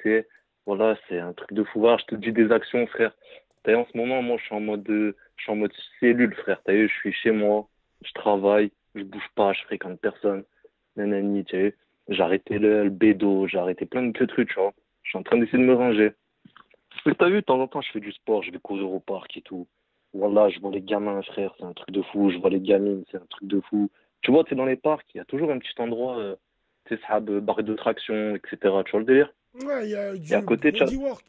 tu sais, voilà, c'est un truc de fou. Voilà, je te dis des actions, frère. T'as vu, en ce moment, moi, je suis en mode cellule, frère. T'as vu, je suis chez moi, je travaille, je bouge pas, je fréquente personne. Nanani, tu sais. J'ai arrêté le bédo, j'ai arrêté plein de trucs, tu vois. Je suis en train d'essayer de me ranger. Mais t'as vu, de temps en temps, je fais du sport, je vais courir au parc et tout. Voilà, je vois les gamins, frère, c'est un truc de fou. Je vois les gamines, c'est un truc de fou. Tu vois, tu sais, dans les parcs, il y a toujours un petit endroit, tu sais, sahab, barre de traction, etc. Tu vois le délire? Ouais, il y a Et à du côté, tu as... bodywork,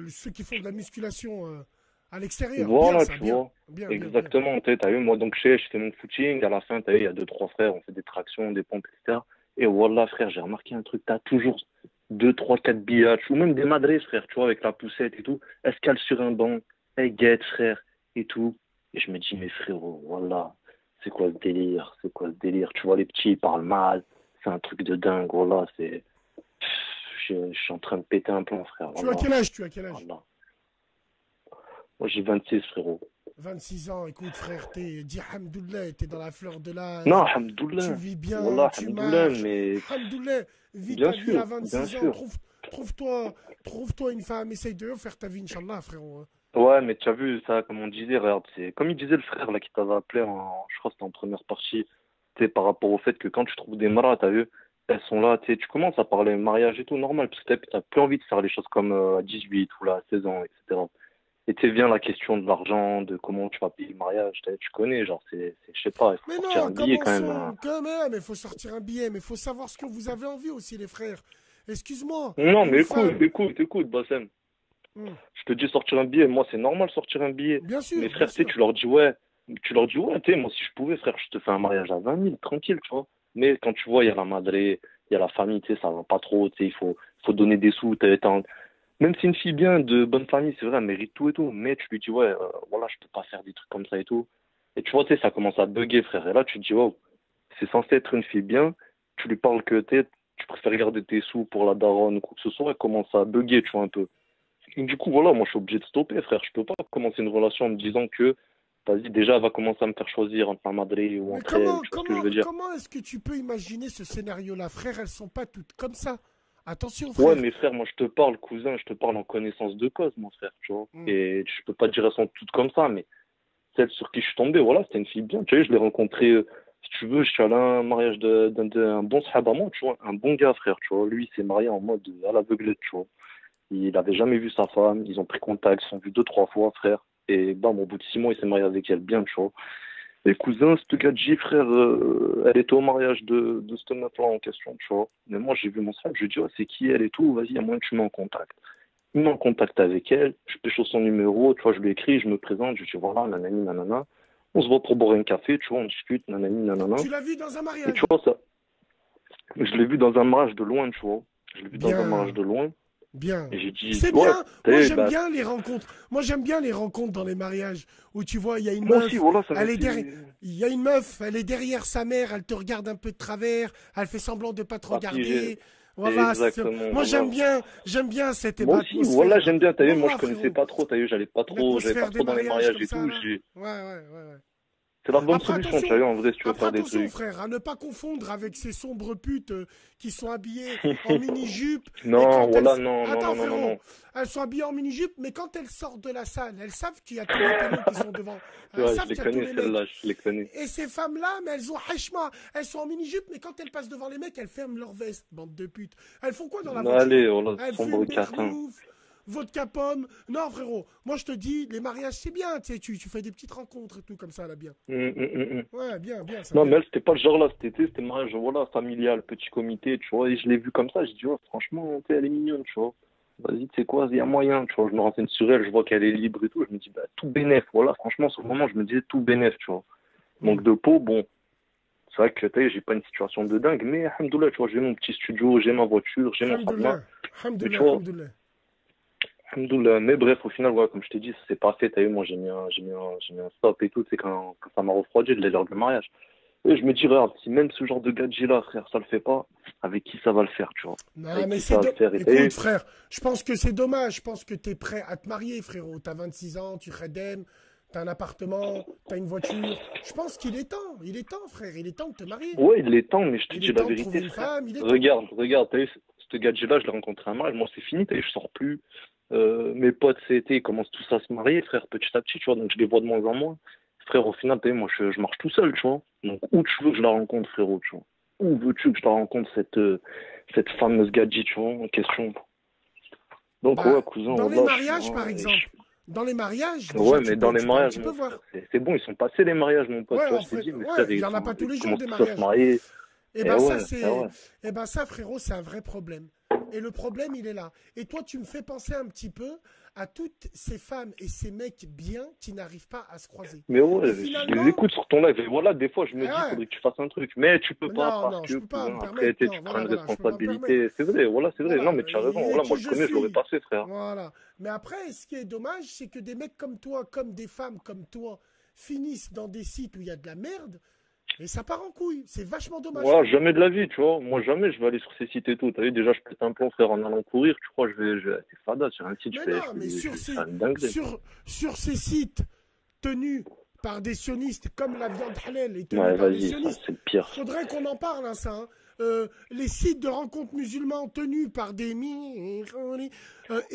ceux qui font de la musculation à l'extérieur. Bien, Voilà, ça, tu bien. vois. Bien, bien, bien. Exactement. T'as vu, moi, donc, je fais mon footing. À la fin, t'as vu, il y a deux, trois frères, on fait des tractions, des pompes, etc. Et voilà, frère, j'ai remarqué un truc. T'as toujours deux, trois, quatre biatchs, ou même des madrés, frère, tu vois, avec la poussette et tout. Elles se calent sur un banc, elles guettent, frère, et tout. Et je me dis, mais frérot, voilà, c'est quoi ce délire? C'est quoi ce délire? Tu vois, les petits, ils parlent mal. C'est un truc de dingue, voilà, c'est... Je suis en train de péter un plomb, frère. Tu as Voilà. quel âge? Tu as quel âge? Voilà. Moi, j'ai 26, frérot. 26 ans, écoute frère, dis Hamdoullah, t'es dans la fleur de l'âge, Non, tu Hamdoullah. vis bien, Wallah, tu Hamdoullah, marches. mais Hamdoullah, vis bien ta vie à sûr, bien 26 ans, sûr. trouve-toi une femme, essaye de faire ta vie, Inch'Allah, frérot. Hein. Ouais, mais tu as vu ça, comme on disait, regarde, c'est comme il disait le frère là qui t'avait appelé, je crois que c'était en première partie, tu sais, par rapport au fait que quand tu trouves des maras, t'as vu, elles sont là, tu sais, tu commences à parler mariage et tout, normal, parce que t'as plus envie de faire les choses comme à 18 ou là, à 16 ans, etc. Et tu sais, vient la question de l'argent, de comment tu vas payer le mariage, tu connais, genre, je sais pas, il faut Mais sortir non, un billet quand même. quand même, il faut sortir un billet, mais il faut savoir ce que vous avez envie aussi, les frères. Excuse-moi, Non, une mais femme. écoute, Bassem. Hmm. Je te dis sortir un billet, moi c'est normal sortir un billet. Bien sûr, Mais bien frère, tu sais, sûr. tu leur dis ouais, tu sais, moi si je pouvais, frère, je te fais un mariage à 20 000, tranquille, tu vois. Mais quand tu vois, il y a la madré, il y a la famille, tu sais, ça va pas trop, tu sais, faut donner des sous, même si une fille bien, de bonne famille, c'est vrai, elle mérite tout et tout, mais tu lui dis ouais, voilà, je peux pas faire des trucs comme ça et tout. Et tu vois, tu sais, ça commence à bugger, frère. Et là, tu te dis, wow, c'est censé être une fille bien, tu lui parles que tu préfères garder tes sous pour la daronne ou quoi que ce soit, elle commence à bugger, tu vois, un peu. Du coup, voilà, moi, je suis obligé de stopper, frère. Je peux pas commencer une relation en me disant que, vas-y, déjà, elle va commencer à me faire choisir entre ma madré ou Mais entre elles, tu vois ce que je veux dire. comment est-ce que tu peux imaginer ce scénario-là, frère? Elles sont pas toutes comme ça. Attention, Ouais, frère. mais frère, moi, je te parle, cousin, je te parle en connaissance de cause, mon frère, tu vois. Hmm. Et je peux pas dire elles sont toutes comme ça, mais celle sur qui je suis tombé, voilà, c'était une fille bien. Tu vois, je l'ai rencontrée, si tu veux, je suis allé à un mariage d'un bon sahaba, moi, tu vois, un bon gars, frère, tu vois. Lui, il s'est marié en mode à l'aveuglette, tu vois. Il avait jamais vu sa femme, ils ont pris contact, ils se sont vus deux, trois fois, frère. Et bam, au bout de 6 mois, il s'est marié avec elle, bien, tu vois. Et cousin, ce Gadji, frère, elle était au mariage de cette meuf-là en question, tu vois. Mais moi, j'ai vu mon frère, je lui ai dit, oh, c'est qui elle et tout, vas-y, à moins que tu m'aies en contact. Il met en contact avec elle, je pêche son numéro, tu vois, je lui écris, je me présente, je lui dis, voilà, nanani, nanana. On se voit pour boire un café, tu vois, on discute, nanani, nanana. Tu l'as vu dans un Et mariage? tu vois, ça, je l'ai vu dans un mariage de loin, tu vois. Je l'ai vu dans un Bien. mariage de loin. Bien. Et j'ai dit, C'est ouais, bien. Moi, j'aime bah, bien les rencontres. Moi, j'aime bien les rencontres dans les mariages où tu vois, il y a une moi meuf. aussi, voilà, ça Elle m'a est derrière. fait... Il y a une meuf, elle est derrière sa mère, elle te regarde un peu de travers, elle fait semblant de pas te Ah, regarder. pigé. Voilà. Exactement, Moi, voilà. j'aime bien cette Moi aussi, atmosphère. voilà, j'aime bien, t'as vu, moi je Wallah, connaissais frérot. pas trop, t'as vu, j'allais pas trop L'atmosphère des dans les mariages mariages comme et ça, tout, là. Ouais. c'est la bonne Après, solution, attention, t'as vu, en vrai, si tu veux après, faire des attention, trucs. frère, à ne pas confondre avec ces sombres putes qui sont habillées en mini-jupe. Et Non, quand voilà, elles... non, Attends, non. frérot, elles sont habillées en mini-jupe, mais quand elles sortent de la salle, elles savent qu'il y a tous les pélos qui sont devant. Elles Ouais, je savent les qu'il y a tous connais, les celles-là, mecs. je les connais. Et ces femmes-là, mais elles ont hachma. Elles sont en mini-jupe, mais quand elles passent devant les mecs, elles ferment leur veste, bande de putes. Elles font quoi dans la voiture? Allez, voilà, Elles sombre fument des catin. roufs, vodka pomme. Non, frérot, moi je te dis, les mariages, c'est bien. Tu sais, tu fais des petites rencontres et tout comme ça, là, bien. Ouais, bien, ça Non, bien. mais elle, c'était pas le genre là, c'était le mariage, voilà, familial, petit comité, tu vois, et je l'ai vu comme ça, j'ai dit, oh, franchement, tu sais, elle est mignonne, tu vois. Vas-y, tu sais quoi, il y a moyen, tu vois, je me renseigne sur elle, je vois qu'elle est libre et tout, je me dis, bah, tout bénef, voilà, franchement, sur le moment, je me disais tout bénef, tu vois. Manque de peau, bon, c'est vrai que, tu sais, j'ai pas une situation de dingue, mais, alhamdoulilah, tu vois, j'ai mon petit studio, j'ai ma voiture, j'ai mon khadma, mais tu vois, alhamdoulilah, mais bref, au final, ouais, comme je t'ai dit, c'est pas fait, t'as vu, moi, j'ai mis un stop et tout, c'est quand ça m'a refroidi, de l'heure du mariage. Et je me dis, regarde, si même ce genre de gadget-là, frère, ça le fait pas, avec qui ça va le faire, tu vois. Non, Avec mais qui ça va le faire. Écoute, frère, je pense que c'est dommage. Je pense que tu es prêt à te marier, frérot. Tu as 26 ans, tu redem. t'as un appartement, t'as une voiture. Je pense qu'il est temps, frère, il est temps de te marier. Ouais, il est temps, mais je te Il dis est la temps de trouver vérité, une frère. femme, il est temps. Regarde, t'as vu, ce gadget-là, je l'ai rencontré à un mariage, moi c'est fini, t'as vu, je sors plus. Mes potes, c'était, ils commencent tous à se marier, frère, petit à petit, tu vois, donc je les vois de moins en moins. Frère, au final, t'as vu, moi je marche tout seul, tu vois. Donc où tu veux que je la rencontre, frérot, tu vois. Où veux-tu que je la rencontre, cette fameuse gadget, tu vois, en question. Donc Bah, ouais, cousin, dans les voilà, mariages, par exemple. Dans les mariages, déjà, Ouais, tu mais peux, dans les tu peux un mariages, petit peu mon voir. frère, c'est bon, ils sont passés les mariages, mon pote. Ouais, Tu vois, en je t'ai fait, dit, mes ouais, frères, il y en a pas tous les jours commencent des tous à se mariages. marier. Et Eh ben ça, ouais, c'est, eh ouais. eh ben ça, frérot, c'est un vrai problème. Et le problème, il est là. Et toi, tu me fais penser un petit peu à toutes ces femmes et ces mecs bien qui n'arrivent pas à se croiser. Mais ouais, Et je finalement, les écoute sur ton live. Et voilà, des fois, je me eh dis, ouais, faudrait que tu fasses un truc. Mais tu peux pas non, parce je que, peux pas me cousin, après, permettre. tu Non, prends une voilà, je peux pas me permettre. responsabilité. C'est vrai, voilà, c'est vrai. Non, Voilà, mais tu as raison. et Voilà, qui moi, le je premier, je l'aurais suis. pas fait, frère. Voilà. Mais après, ce qui est dommage, c'est que des mecs comme toi, comme des femmes comme toi, finissent dans des sites où il y a de la merde, et ça part en couille. C'est vachement dommage. Voilà, jamais de la vie, tu vois. Moi, jamais je vais aller sur ces sites et tout. T'as vu, déjà, je pète un plomb, frère, en allant courir. Tu crois, c'est fada sur un site, Mais je non, fais mais je sur fais ces, une dinguerie. sur ces sites tenus par des sionistes, comme la viande halal est tenue Ouais, par des vas-y, ça, sionistes, c'est le pire. faudrait qu'on en parle, hein, ça. Hein. Les sites de rencontres musulmans tenus par des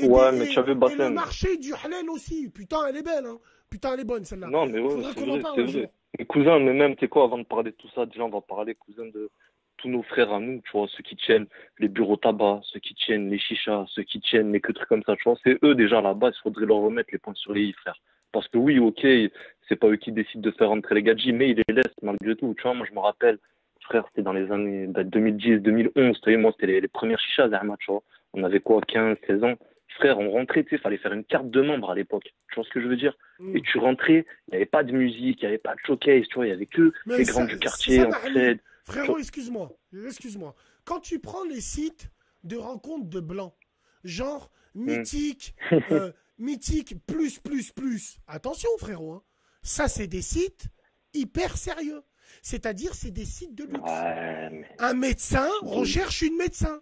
Ouais, mais tu avais et le Bassem. marché du halal aussi. Putain, elle est belle, hein. Putain, elle est bonne, celle-là. Non, mais ouais, Faudrait c'est qu'on en vrai, parle c'est un vrai. jour. Mais cousin, mais même, tu sais quoi, avant de parler de tout ça, déjà, on va parler, cousin, de tous nos frères à nous, tu vois, ceux qui tiennent les bureaux tabac, ceux qui tiennent les chichas, ceux qui tiennent les que trucs comme ça, tu vois, c'est eux, déjà, à la base, il faudrait leur remettre les points sur les i, frère. Parce que oui, ok, c'est pas eux qui décident de faire rentrer les gadgets, mais ils les laissent malgré tout, tu vois, moi, je me rappelle, frère, c'était dans les années 2010, 2011, tu sais, moi, c'était les premières chichas, Zahma, tu vois. On avait quoi, 15, 16 ans. Frère, on rentrait, tu sais, fallait faire une carte de membre à l'époque. Tu vois ce que je veux dire? Et tu rentrais, il n'y avait pas de musique, il n'y avait pas de showcase, tu vois, il y avait que Mais les grands ça, du ça quartier, n'a en rien. fait. Frérot, excuse-moi. Quand tu prends les sites de rencontres de blancs, genre mythique, mythique, plus, attention, frérot, hein. Ça, c'est des sites hyper sérieux. C'est-à-dire, c'est des sites de luxe. Ouais, mais... Un médecin recherche une médecin.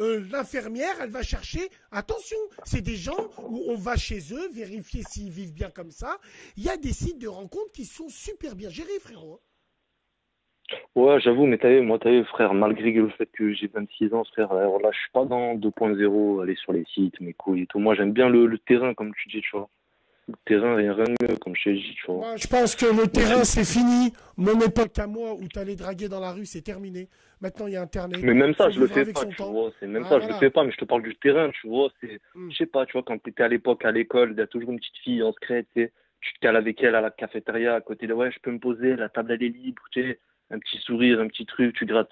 L'infirmière, elle va chercher. Attention, c'est des gens où on va chez eux vérifier s'ils vivent bien comme ça. Il y a des sites de rencontres qui sont super bien gérés, frérot. Ouais, j'avoue, mais t'as vu, frère, malgré le fait que j'ai 26 ans, frère, là, je suis pas dans 2.0, aller sur les sites, mes couilles et tout. Moi, j'aime bien le terrain, comme tu dis, tu vois. Le terrain, il n'y a rien de mieux, comme je t'ai dit, tu vois. Moi, je pense que le terrain, c'est fini. Mon époque à moi, où t'allais draguer dans la rue, c'est terminé. Maintenant, il y a Internet. Mais même ça, Faut je le vivre fais avec pas, son tu temps. vois. C'est même Ah, ça, je voilà. le fais pas, mais je te parle du terrain, tu vois. Je sais pas, tu vois, quand t'étais à l'époque à l'école, il y a toujours une petite fille en secret, tu sais. Tu te cales avec elle à la cafétéria, à côté de, ouais, je peux me poser, la table, elle est libre, tu sais. Un petit sourire, un petit truc, tu grattes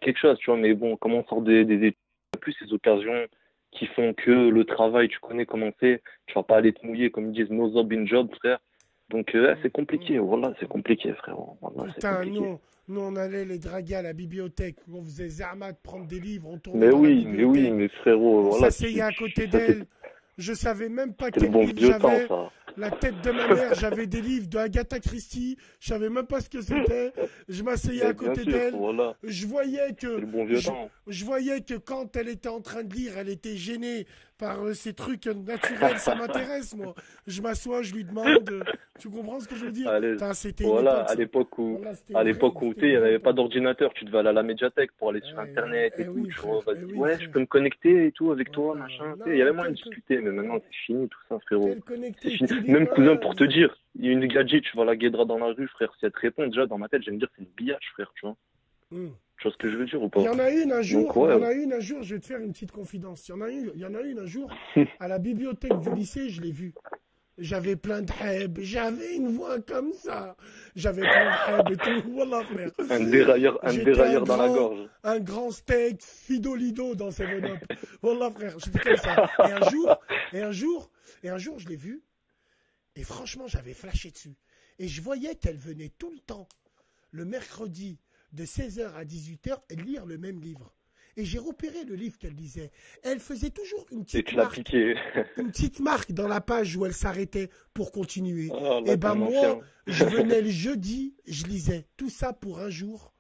quelque chose, tu vois. Mais bon, comment on sort des études, plus ces occasions qui font que le travail, tu connais comment c'est, tu vas pas aller te mouiller, comme ils disent, no job in job, frère. Donc, c'est compliqué, voilà, c'est compliqué, frère. Voilà, c'est Putain, compliqué. nous, on allait les draguer à la bibliothèque. On faisait Zermatt prendre des livres, on tournait Mais dans la oui, bibliothèque. mais frérot, On voilà. s'asseyait à côté ça, d'elle. Je savais même pas c'était le quel bon livre vieux temps, j'avais. ça. La tête de ma mère, j'avais des livres de Agatha Christie. Je savais même pas ce que c'était. Je m'asseyais Mais à bien côté sûr, d'elle. voilà. Je voyais que C'est le bon vieux temps. je voyais que quand elle était en train de lire, elle était gênée par ces trucs naturels. Ça m'intéresse, moi. Je m'assois, je lui demande. Tu comprends ce que je veux dire? Allez, Putain, c'était une voilà, époque, ça. à l'époque où, Voilà, c'était à une l'époque vraie- où, c'était tu sais, il une n'y vraie avait pas époque. d'ordinateur, tu devais aller à la médiathèque pour aller sur Eh, Internet et eh tout, oui, tu frère, vois, eh vas-y, oui, ouais, frère. je peux me connecter et tout avec toi, Voilà. machin, tu Non, sais, il y avait moyen de tel- discuter, mais maintenant, c'est fini, tout ça, frérot. tel connecté, C'est tu fini. dis, Même cousin, ouais, pour te dire, il y a une gadget, tu vas la guédra dans la rue, frère, si elle te répond, déjà, dans ma tête, j'aime dire, c'est une billage, frère, tu vois. hum. Tu vois ce que je veux dire ou pas? Il y en a une un jour, Donc, ouais. il y en a une un jour, je vais te faire une petite confidence. Il y en a une un jour, à la bibliothèque du lycée, je l'ai vue. J'avais plein de heb, j'avais une voix comme ça. J'avais plein de heb et tout, voilà frère. Un dérailleur J'étais dans la gorge. un grand steak fidolido dans ses up. Voilà frère, j'étais comme ça. Et un jour, je l'ai vue. Et franchement, j'avais flashé dessus. Et je voyais qu'elle venait tout le temps, le mercredi, de 16h à 18h, lire le même livre. Et j'ai repéré le livre qu'elle lisait. Elle faisait toujours une Et petite tu l'as marque, piqué. une petite marque dans la page où elle s'arrêtait pour continuer. Oh, là, Et ben t'es un moi, ancien. je venais le jeudi, je lisais tout ça pour un jour.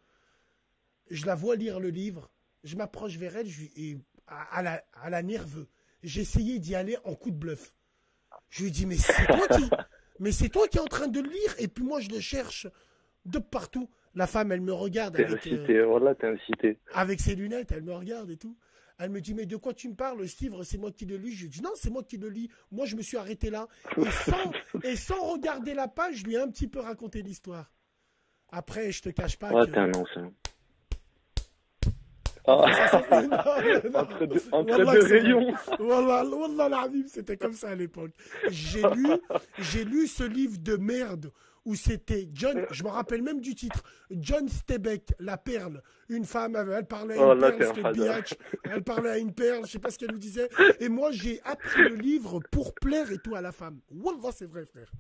Je la vois lire le livre, je m'approche vers elle, et à la nerveux. J'essayais d'y aller en coup de bluff. Je lui dis, mais Mais c'est toi qui es en train de le lire, et puis moi, je le cherche de partout. La femme, elle me regarde T'es avec, incité, voilà, t'es incité. avec ses lunettes, elle me regarde et tout. Elle me dit, mais de quoi tu me parles? Ce livre, c'est moi qui le lis. Je lui dis, non, c'est moi qui le lis. Moi, je me suis arrêté là. Et sans regarder la page, je lui ai un petit peu raconté l'histoire. Après, je te cache pas Ouais, que... t'es un ancien. Ça, Ah, non, non. entre deux Wallah, c'est vrai. rayons. Wallah l'azim, c'était comme ça à l'époque. J'ai lu ce livre de merde où c'était John, je me rappelle même du titre, John Steinbeck, La Perle. Une femme, elle parlait à Oh une là, perle, t'es un c'était fada. biatch. Elle parlait à une perle, je sais pas ce qu'elle nous disait. Et moi, j'ai appris le livre pour plaire et tout à la femme. Wallah, c'est vrai, frère.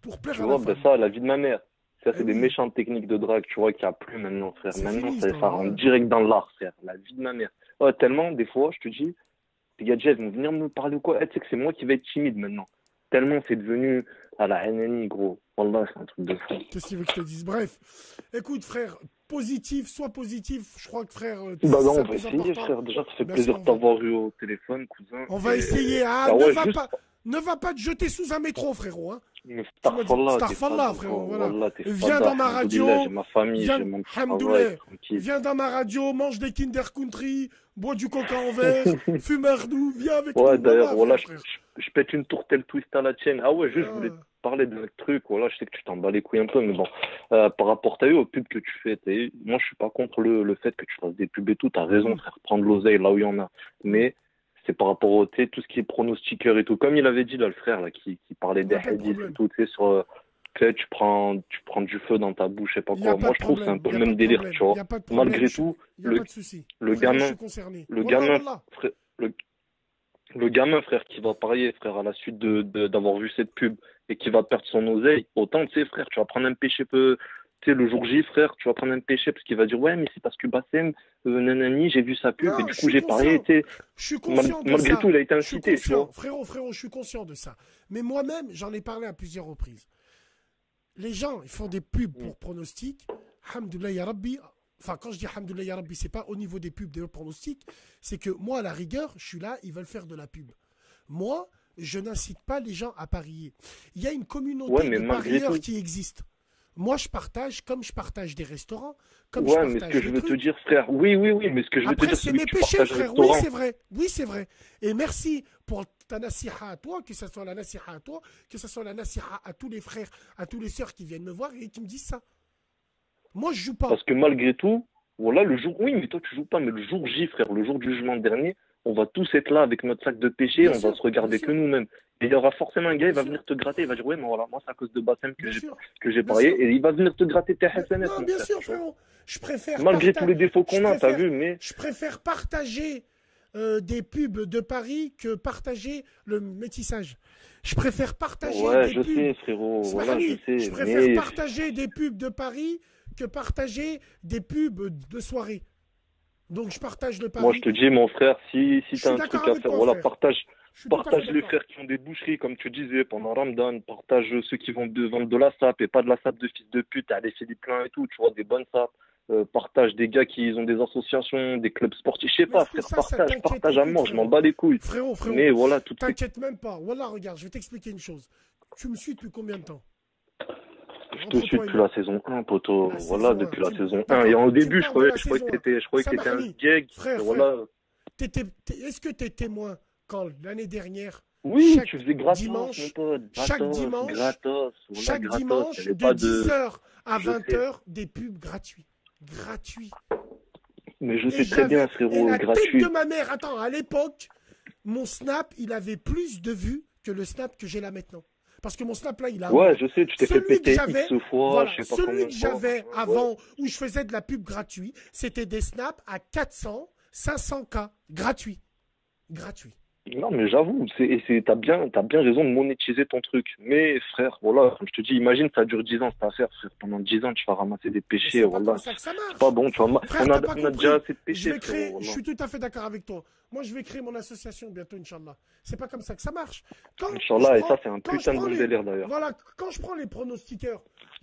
Pour plaire Tu à vois, la ben femme. ça, la vie de ma mère. Ça, Eh c'est des oui. méchantes techniques de drague, tu vois, qu'il n'y a plus maintenant, frère. C'est Maintenant, fini, ça ça, rentre ouais. direct dans l'art, frère. La vie de ma mère. Ouais, tellement, des fois, je te dis, les gars, ils vont venir me parler ou quoi. Eh, tu sais que c'est moi qui vais être timide maintenant. Tellement c'est devenu à la NNI, gros. Wallah, c'est un truc de fou. Qu'est-ce que tu veux que je te dise? Bref, écoute, frère, positif, sois positif. Je crois que, frère, Bah non, c'est on le va plus essayer, important. frère. Déjà, ça fait Bien plaisir sûr, de t'avoir eu au téléphone, cousin. On va Et- essayer. Ah, Ah ne, ouais, va juste- pas, ne va pas te jeter sous un métro, frérot. Hein. Mais Tu m'as dit, Starfallah, t'es Starfallah, fada, frérot, gros. voilà. Wallah, t'es Viens fada, dans ma radio, alhamdoulilah, j'ai ma famille, viens- j'ai mon alhamdoulilah. travail, tranquille. Viens dans ma radio, mange des Kinder Country, bois du coca en verre, fume un redou, viens avec nous. Ouais, d'ailleurs, voilà, frère. je pète une tourtelle twist à la tienne. Ah ouais, juste, je voulais te parler d'un truc. Voilà, je sais que tu t'en bats les couilles un peu, mais bon. Par rapport, t'as eu aux pubs que tu fais, moi, je suis pas contre le fait que tu fasses des pubs et tout. T'as raison, frère, prendre l'oseille là où il y en a. Mais c'est par rapport au, tu sais, tout ce qui est pronostiqueur et tout. Comme il avait dit, là, le frère, là, qui parlait des Y a pas de hadiths et problème. tout, tu sais, sur, tu sais, tu prends du feu dans ta bouche, je sais pas Y a quoi. pas Moi, de je trouve que c'est un peu problème, le y a même pas de délire, problème, tu vois. y a pas de problème. Malgré tout, Y a pas de souci. le Frérot, je gamin, suis concerné. le Wallah, gamin, wallah. frère, le gamin, frère, qui va parier, frère, à la suite d'avoir vu cette pub et qui va perdre son oseille, autant, tu sais, frère, tu vas prendre un péché peu, tu sais, le jour J, frère, tu vas prendre un péché parce qu'il va dire, ouais, mais c'est parce que Bassem, nanani, j'ai vu sa pub Non, et du je coup, suis j'ai parié, conscient. tu sais. Je suis conscient de Malgré ça. tout, il a été Je suis incité, tu conscient. vois. Frérot, je suis conscient de ça. Mais moi-même, j'en ai parlé à plusieurs reprises. Les gens, ils font des pubs pour pronostics. Alhamdoulilah ya Rabbi. Enfin, quand je dis Alhamdoulilah ya Rabbi, c'est pas au niveau des pubs, des pronostics. C'est que moi, à la rigueur, je suis là, ils veulent faire de la pub. Moi, je n'incite pas les gens à parier. Il y a une communauté Ouais, mais de malgré parieurs tout. qui existe. Moi, je partage, comme je partage des restaurants, comme Ouais, je mais ce partage que je des veux te trucs. dire, frère, oui, mais ce que je veux te Après, dire, c'est celui mes que tu péchés, partages au frère. Oui, restaurant. c'est vrai. Oui, c'est vrai. Et merci pour ta nasiha à toi, que ce soit la nasiha à toi, que ce soit la nasiha à tous les frères, à tous les sœurs qui viennent me voir et qui me disent ça. Moi, je joue pas. Parce que malgré tout, voilà, le jour, oui, mais toi, tu joues pas, mais le jour J, frère, le jour du jugement dernier, on va tous être là avec notre sac de péché, Bien on va sûr, se regarder bien que sûr. nous-mêmes. Et il y aura forcément un gars, il va Bien venir te gratter, il va dire, ouais, mais voilà, moi, c'est à cause de Bassem Bien sûr. que j'ai Bien parié, sûr. et il va venir te gratter tes hasanats, Non, mon bien frère, sûr, tu vois. frérot. Je préfère Malgré tous les défauts je qu'on a, t'as préfère- vu, mais Je préfère partager des pubs de Paris que partager le métissage. Je préfère partager ouais, des je pubs. sais, frérot, voilà, je Smahani, sais, préfère mais partager des pubs de Paris que partager des pubs de soirée. Donc je partage le Paris. moi, je te dis, mon frère, si Je suis t'as un d'accord truc à avec faire, toi, voilà, frère. partage Je suis tout à fait les d'accord. frères qui ont des boucheries, comme tu disais, pendant Ramadan. Partage ceux qui vont vendre de la sape et pas de la sape de fils de pute. Allez, Philippe plein et tout, tu vois, des bonnes sapes. Partage des gars qui ont des associations, des clubs sportifs. Je sais Mais pas, c'est frère, ça, partage t'inquiète, à écoute, mort. Je m'en frérot. bats les couilles. Frérot, Mais voilà, tout de suite. t'inquiète même pas. Voilà, regarde, je vais t'expliquer une chose. Tu me suis depuis combien de temps? Je te suis depuis la saison 1, poteau. La Voilà, saison depuis un, la tu- saison d'accord, 1. Et au tu me début, parles de la je croyais saison que t'étais un Samahani. gag. Frère, Voilà. Est-ce que tu es témoin quand l'année dernière, Oui, chaque tu faisais gratos, dimanche, mon pote. chaque Gratos, dimanche, gratos. Voilà, chaque gratos. dimanche Il y avait de pas 10h à Je sais. 20h, des pubs gratuits. Gratuits. Mais je Et sais très bien, j'avais- et frérot, la tête gratuit. de ma mère, attends, à l'époque, mon Snap, il avait plus de vues que le Snap que j'ai là maintenant. Parce que mon Snap là, il a... Ouais, je sais, tu t'es fait Celui que péter j'avais, X fois, voilà, je sais pas combien celui de que fois. j'avais avant, où je faisais de la pub gratuite, c'était des snaps à 400, 500K, gratuit. Gratuit. Non, mais j'avoue, t'as bien raison de monétiser ton truc. Mais frère, voilà, comme je te dis, imagine, ça dure 10 ans cette affaire, frère. Pendant 10 ans, tu vas ramasser des Mais péchés, c'est pas voilà. comme ça que ça marche. C'est pas bon, tu vois. Frère, On t'as a, pas on a compris. déjà assez de Je péchés, vais créer, frérot. je Voilà. suis tout à fait d'accord avec toi. Moi, je vais créer mon association bientôt, Inch'Allah. C'est pas comme ça que ça marche. Quand Inch'Allah, je et prends- ça, c'est un quand je putain de prends bon les- délire, d'ailleurs. Voilà, quand je prends les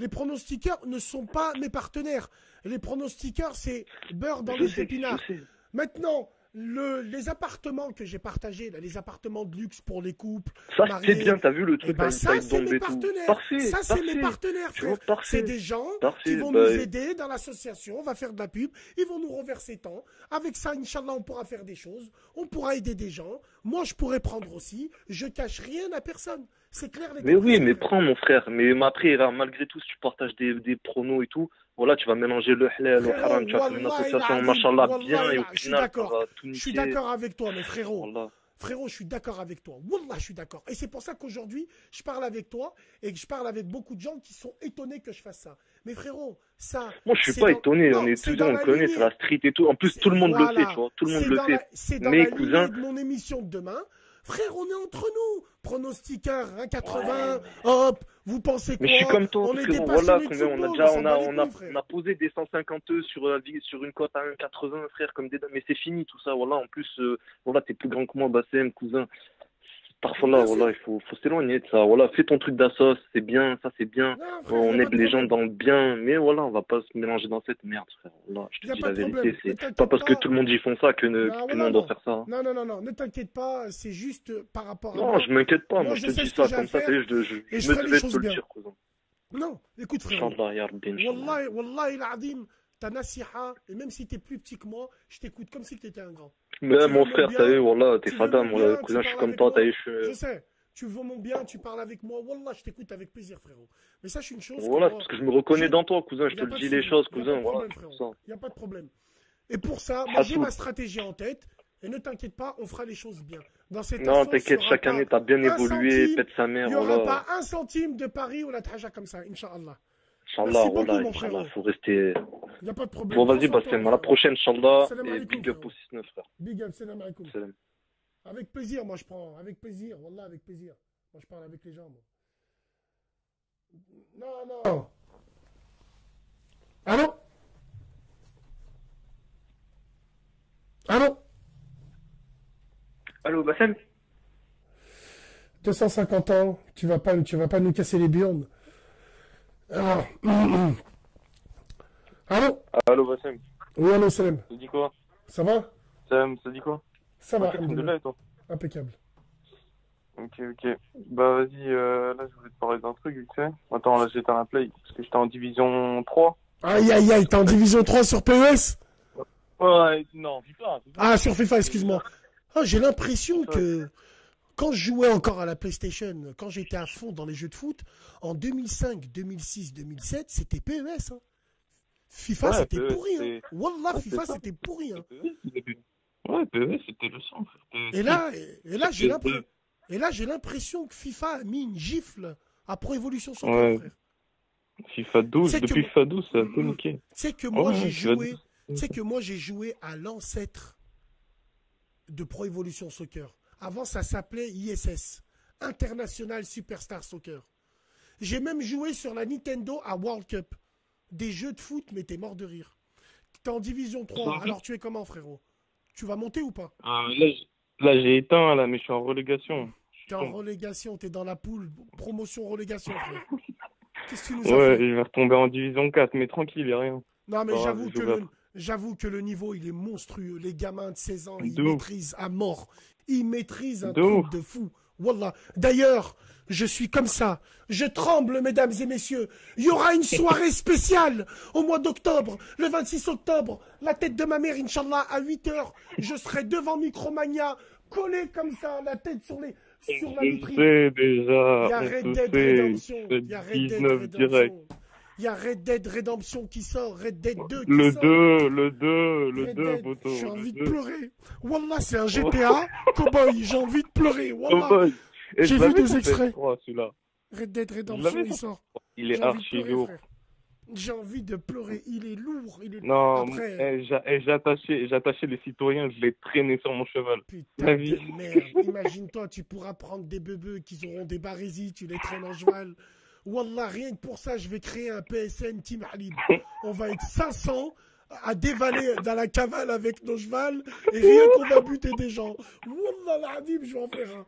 pronostiqueurs ne sont pas mes partenaires. Les pronostiqueurs, c'est beurre dans Je les sais, épinards. je sais. Maintenant, les appartements que j'ai partagés, là, les appartements de luxe pour les couples, Ça, mariés, c'est bien, t'as vu le truc, ben, ça, Inside c'est Bomb mes et tout. partenaires. Parfait, Ça, c'est mes parfait. partenaires, Tu vois, frère. parfait. C'est des gens qui Parfait, vont bah, nous aider dans l'association. On va faire de la pub. Ils vont nous reverser tant. Avec ça, Inch'Allah, on pourra faire des choses. On pourra aider des gens. Moi, je pourrais prendre aussi. Je cache rien à personne. C'est clair, les Mais oui, gars. mais prends, mon frère. Mais après, là, malgré tout, si tu partages des pronos et tout, voilà, tu vas mélanger le halal, le haram, tu vas faire une association, machallah, bien, et au je suis final, ça d'accord. va tout Je suis niquer. d'accord avec toi, mais frérot. Wallah. Frérot, je suis d'accord avec toi. Wallah, je suis d'accord. Et c'est pour ça qu'aujourd'hui, je parle avec toi et que je parle avec beaucoup de gens qui sont étonnés que je fasse ça. Mais frérot, ça. Moi, je suis c'est pas dans- étonné, Non, on est c'est tous dans on la connaît, lignée. c'est la street et tout. En plus, tout le monde le Voilà. fait, tu vois, tout le monde C'est le dans fait. la- C'est dans Mes la cousins, lignée de mon émission de demain. Frère, on est entre nous. Pronostiqueur, 1,80. Hop, vous pensez quoi? mais je suis comme toi, On est des frérot. passionnés Voilà, de combien on a football, déjà, s'en bat les couilles, frère. on a posé des 150 sur une cote à 1,80, frère, comme des dames. Mais c'est fini, tout ça, voilà. En plus, voilà, t'es plus grand que moi, Bassem, cousin. Parfois là, Bien sûr. voilà, il faut s'éloigner de ça. Voilà, fais ton truc d'assos, c'est bien, ça c'est bien. Non, frère, On y a aide pas de les gens problème. dans le bien, mais voilà, on va pas se mélanger dans cette merde, frère. Voilà, je Y te a dis pas la de vérité, problème. Ne c'est t'inquiète pas parce que pas. tout le monde y font ça que Non, tout le voilà, monde doit non. faire ça. Non, ne t'inquiète pas, c'est juste par rapport à Non, moi. je m'inquiète pas, Moi, moi je je te sais dis ce que ça j'ai à comme ça, faire t'as vu, et je me ferai les devais de choses te le bien. dire, cousin. Non, écoute frérot. Inch'Allah, ya Rabbi, Inch'Allah. Wallahi l'azim, ta nasiha, et même si t'es plus petit que moi, je t'écoute comme si t'étais un grand. Mais Tu mon veux mon frère, bien, t'as vu, voilà, t'es tu veux fada, mon moi, bien, cousin, tu je suis parles comme avec toi, moi. t'as vu, Je sais, tu veux mon bien, tu parles avec moi, Wallah, je t'écoute avec plaisir frérot. Mais sache une chose, Voilà, que moi, parce que je me reconnais dans toi, cousin, je y te a le pas de dis les souci, choses, y a pas cousin, de voilà, problème c'est pour frérot, ça. y a pas de problème. Et pour ça, moi j'ai Hassoud. ma stratégie en tête, et ne t'inquiète pas, on fera les choses bien. Dans cette Non, assoce, t'inquiète, y aura chaque pas année, t'as bien un évolué, centime, pète sa il mère, n'y aura voilà. pas un centime de Paris ou la traja comme ça, Inch'Allah. Inch'Allah, Merci beaucoup, voilà, mon Inch'Allah, frérot. faut rester. Il n'y a pas de problème. Bon, vas-y, Prends soin de toi, Bassem, à la frérot. prochaine, Inch'Allah, Salam et alaikum, big up frérot. au 6-9, frère. Big up, salam alaikum. Salam. Avec plaisir, moi je prends. Avec plaisir, Wallah, avec plaisir. Moi je parle avec les gens, moi. Non. Allô? Allô, Bassem? 250 ans, tu vas pas nous casser les burnes. Alors, allô? Allô, Bassem? Oui, allô, salam. Ça dit quoi? Ça va? Sam, ça dit quoi? Ça va, Ok, alhamdoulilah. alhamdoulilah, et toi? Impeccable. Ok. Bah, vas-y, là, je voulais te parler d'un truc, vite fait. Attends, là, j'étais à la play, parce que j'étais en division 3. Aïe, t'es en division 3 sur PES? Ouais, non, FIFA. Ah, sur FIFA, excuse-moi. Ah, j'ai l'impression que quand je jouais encore à la PlayStation, quand j'étais à fond dans les jeux de foot, en 2005, 2006, 2007, c'était PES. Hein. FIFA, Ouais, c'était PES, pourri. Hein. c'est- Wallah, Ouais, FIFA, c'est ça. c'était pourri. Hein. Ouais, PES, c'était le sang, frère. Et là, j'ai l'impression que FIFA a mis une gifle à Pro Evolution Soccer, Ouais. frère. FIFA 12, C'est que- depuis FIFA 12, ça a tout niqué. Tu sais que moi, Ouais, j'ai FIFA joué. 12. Tu sais que moi, j'ai joué à l'ancêtre de Pro Evolution Soccer. Avant, ça s'appelait ISS, International Superstar Soccer. J'ai même joué sur la Nintendo à World Cup. Des jeux de foot, mais t'es mort de rire. T'es en division 3, Ça- alors tu es comment, frérot? Tu vas monter ou pas? Ah, là, j'ai éteint, là, mais je suis en relégation. T'es en relégation, t'es dans la poule, promotion-relégation, frère. Qu'est-ce que tu nous as Ouais, fait? je vais retomber en division 4, mais tranquille, y a rien. Non, mais Ah, j'avoue je que, vais- j'avoue que le niveau, il est monstrueux. Les gamins de 16 ans, ils De ouf. maîtrisent à mort. Ils maîtrisent un De truc ouf. de fou. Wallah. D'ailleurs, je suis comme ça. Je tremble, mesdames et messieurs. Il y aura une soirée spéciale au mois d'octobre, le 26 octobre. La tête de ma mère, Inch'Allah, à 8 h. Je serai devant Micromania, collé comme ça, la tête sur la Je vitrine. sais déjà, Il y a on Red se Dead sait, Redemption. c'est Il y a Red Dead 19 direct. Redemption. Il y a Red Dead Redemption qui sort, Red Dead 2 qui Le sort. 2, le 2, le Red 2, Dead, poteau. j'ai le envie de 2. pleurer. Wallah, c'est un GTA. Cowboy, j'ai envie de pleurer. Oh Wallah. boy. Et J'ai je vu l'avais des sur extraits. PS3, celui-là. Red Dead Je Redemption, l'avais il sur sort. Il est J'ai envie de archi pleurer, lourd. frère. J'ai envie de pleurer. Il est lourd. Il est... Non, Après, j'ai attaché les citoyens, je l'ai traîné sur mon cheval. putain La vie. de merde. Imagine-toi, tu pourras prendre des bebeux qui auront des barésies, tu les traînes en cheval. Wallah, rien que pour ça, je vais créer un PSN Team Halib. On va être 500 à dévaler dans la cavale avec nos chevals et rien qu'on va buter des gens. Wallah l'adib, je vais en faire un.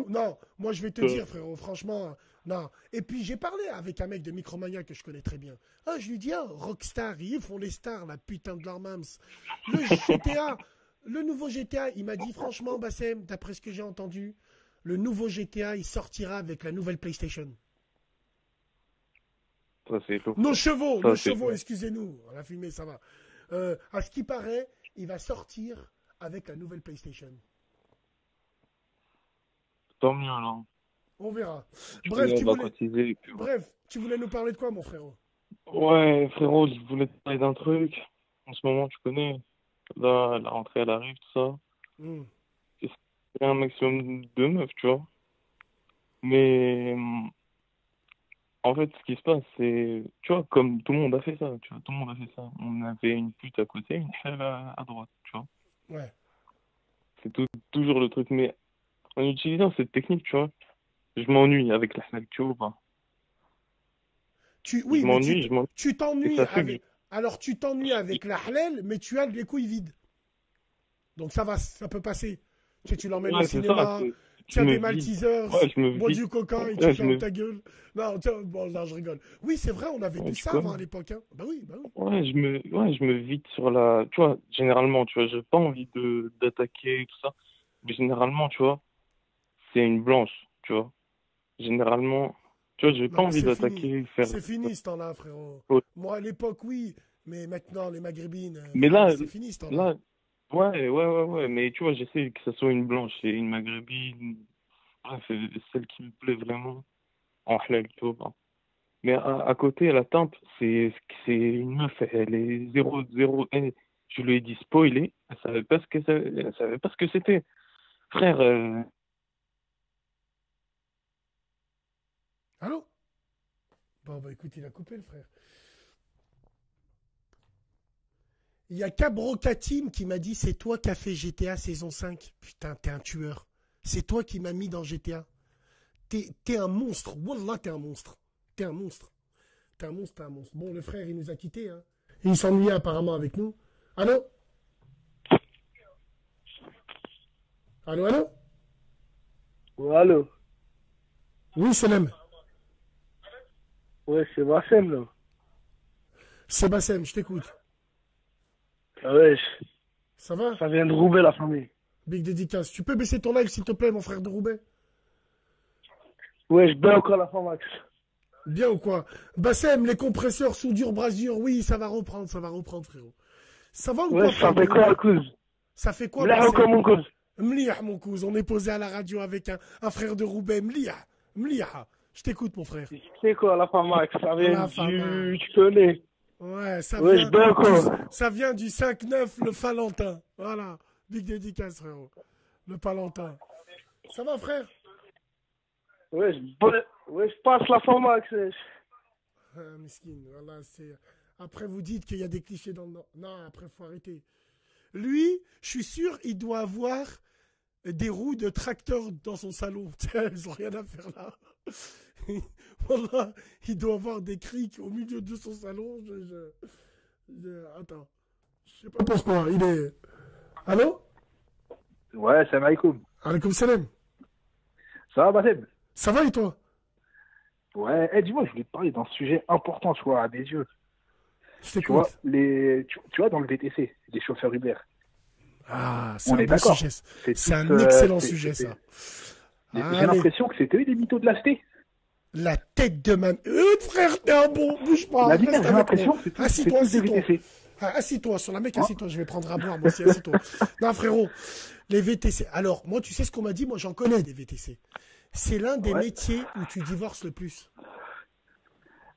Non. Moi, je vais te dire, frérot, franchement, non. Et puis, j'ai parlé avec un mec de Micromania que je connais très bien. Ah, je lui dis, Rockstar, ils font les stars, la putain de leur mams. Le GTA, Le nouveau GTA, il m'a dit franchement, Bassem, d'après ce que j'ai entendu, le nouveau GTA, il sortira avec la nouvelle PlayStation. Ça, c'est lourd. Nos chevaux, Ça, nos c'est chevaux, lourd. excusez-nous. On a filmé, ça va. À ce qui paraît, il va sortir avec la nouvelle PlayStation. Tant mieux, alors. On verra. Du Bref, coup, tu on va voulais... cotiser, et puis voilà. Bref, tu voulais nous parler de quoi, mon frérot? Ouais, frérot, je voulais te parler d'un truc. En ce moment, tu connais. Là, la rentrée, elle arrive, tout ça. Hmm. Il y a un maximum de meufs, tu vois. Mais en fait, ce qui se passe, c'est, tu vois, comme tout le monde a fait ça, tu vois, tout le monde a fait ça. On avait une pute à côté, une halal à droite, tu vois. Ouais. C'est toujours le truc. Mais en utilisant cette technique, tu vois, je m'ennuie avec la halal, tu vois ou pas. Oui, Je mais m'ennuie, je m'ennuie. tu Et t'ennuies ça fait que avec... Alors, tu t'ennuies avec la halal, mais tu as les couilles vides. Donc, ça va, ça peut passer. Tu l'emmènes au Ouais, c'est cinéma, ça. tu as Je me des vide. Maltesers, Ouais, je me bois vide. du coca et Ouais, tu je fermes me ta gueule. Non, tiens, bon, là, je rigole. Oui, c'est vrai, on avait Ouais, des tu savants connais. à l'époque. Hein. Bah oui, bah oui. Ouais, je me vide sur la. Tu vois, généralement, tu vois, j'ai pas envie d'attaquer et tout ça. Mais généralement, tu vois, c'est une blanche, tu vois. Généralement, tu vois, j'ai Non, pas mais envie c'est fini. d'attaquer, faire. C'est fini ce temps-là, frérot. Ouais. Moi, à l'époque, oui. Mais maintenant, les maghrébines, Mais là, c'est fini ce temps-là. ouais, mais tu vois, j'essaie que ça soit une blanche et une maghrébine. Ouais, c'est celle qui me plaît vraiment en halal, tu vois. Mais à côté, la teinte, c'est une meuf, elle est 0-0. Je lui ai dit spoiler, elle savait pas ce que elle savait pas ce que c'était. Frère, Allô? Bon, bah écoute, il a coupé le frère. Il y a Cabro Katim qui m'a dit c'est toi qui as fait GTA saison 5. Putain, t'es un tueur. C'est toi qui m'as mis dans GTA. T'es un monstre. Wallah, t'es un monstre. T'es un monstre. T'es un monstre, t'es un monstre. Bon, le frère, il nous a quittés. Hein. Il s'ennuyait apparemment avec nous. Allô? Allô, allô? Ouais, allô? Oui, Salam. Ouais, c'est Bassem, là. Sébastien, je t'écoute. Ah ouais, Ça va? ça vient de Roubaix, la famille. Big dédicace. Tu peux baisser ton live, s'il te plaît, mon frère de Roubaix? Ouais, je bats encore la Famax. Bien ou quoi? Bassem, les compresseurs, soudure, brasure, oui, ça va reprendre, frérot. Ça va ou quoi, Ouais, ça frère fait de quoi, Roubaix? cause? Ça fait quoi, Là, Bassem? encore mon cause. Mliah, mon cousin, on est posé à la radio avec un frère de Roubaix. Mliah. Je t'écoute, mon frère. C'est quoi, la Famax? Ça vient La Famax. tu connais. Ouais, Ouais, je bats encore. ça vient du 5-9, le Falentin. Voilà. Big dédicace, frérot. Le Palentin. Ça va, frère? Ouais, je passe la Famax. Miskin, voilà, c'est... Après, vous dites qu'il y a des clichés dans le Nord. Non, après, faut arrêter. Lui, je suis sûr, il doit avoir des roues de tracteur dans son salon. Ils ont rien à faire là. Voilà, il doit avoir des crics au milieu de son salon. Attends. Je sais pas pourquoi. Il est... Allô? Ouais, salam alaikum. Alaikum salam. Ça va, Bassem? Ça va et toi? Ouais, dis-moi, je voulais te parler d'un sujet important, tu vois, à mes yeux. Je Tu vois, t'écoute. tu vois, dans le VTC, les chauffeurs Uber. Ah, c'est On un est bon d'accord. sujet. C'est C'est un tous, excellent c'est- sujet, c'est- ça. J'ai Allez. l'impression que c'était eux les mythos de la cité. La tête de ma... frère, t'es un bon, bouge pas. La vie, reste j'ai avec l'impression moi. que c'est Assis-toi, tous des assis-toi. VTC. Ah, assis-toi, sur la mec, assis-toi. Je vais prendre à boire, moi aussi, assis-toi. Non, frérot, les VTC. Alors, moi, tu sais ce qu'on m'a dit? Moi, j'en connais des VTC. C'est l'un des Ouais. métiers où tu divorces le plus.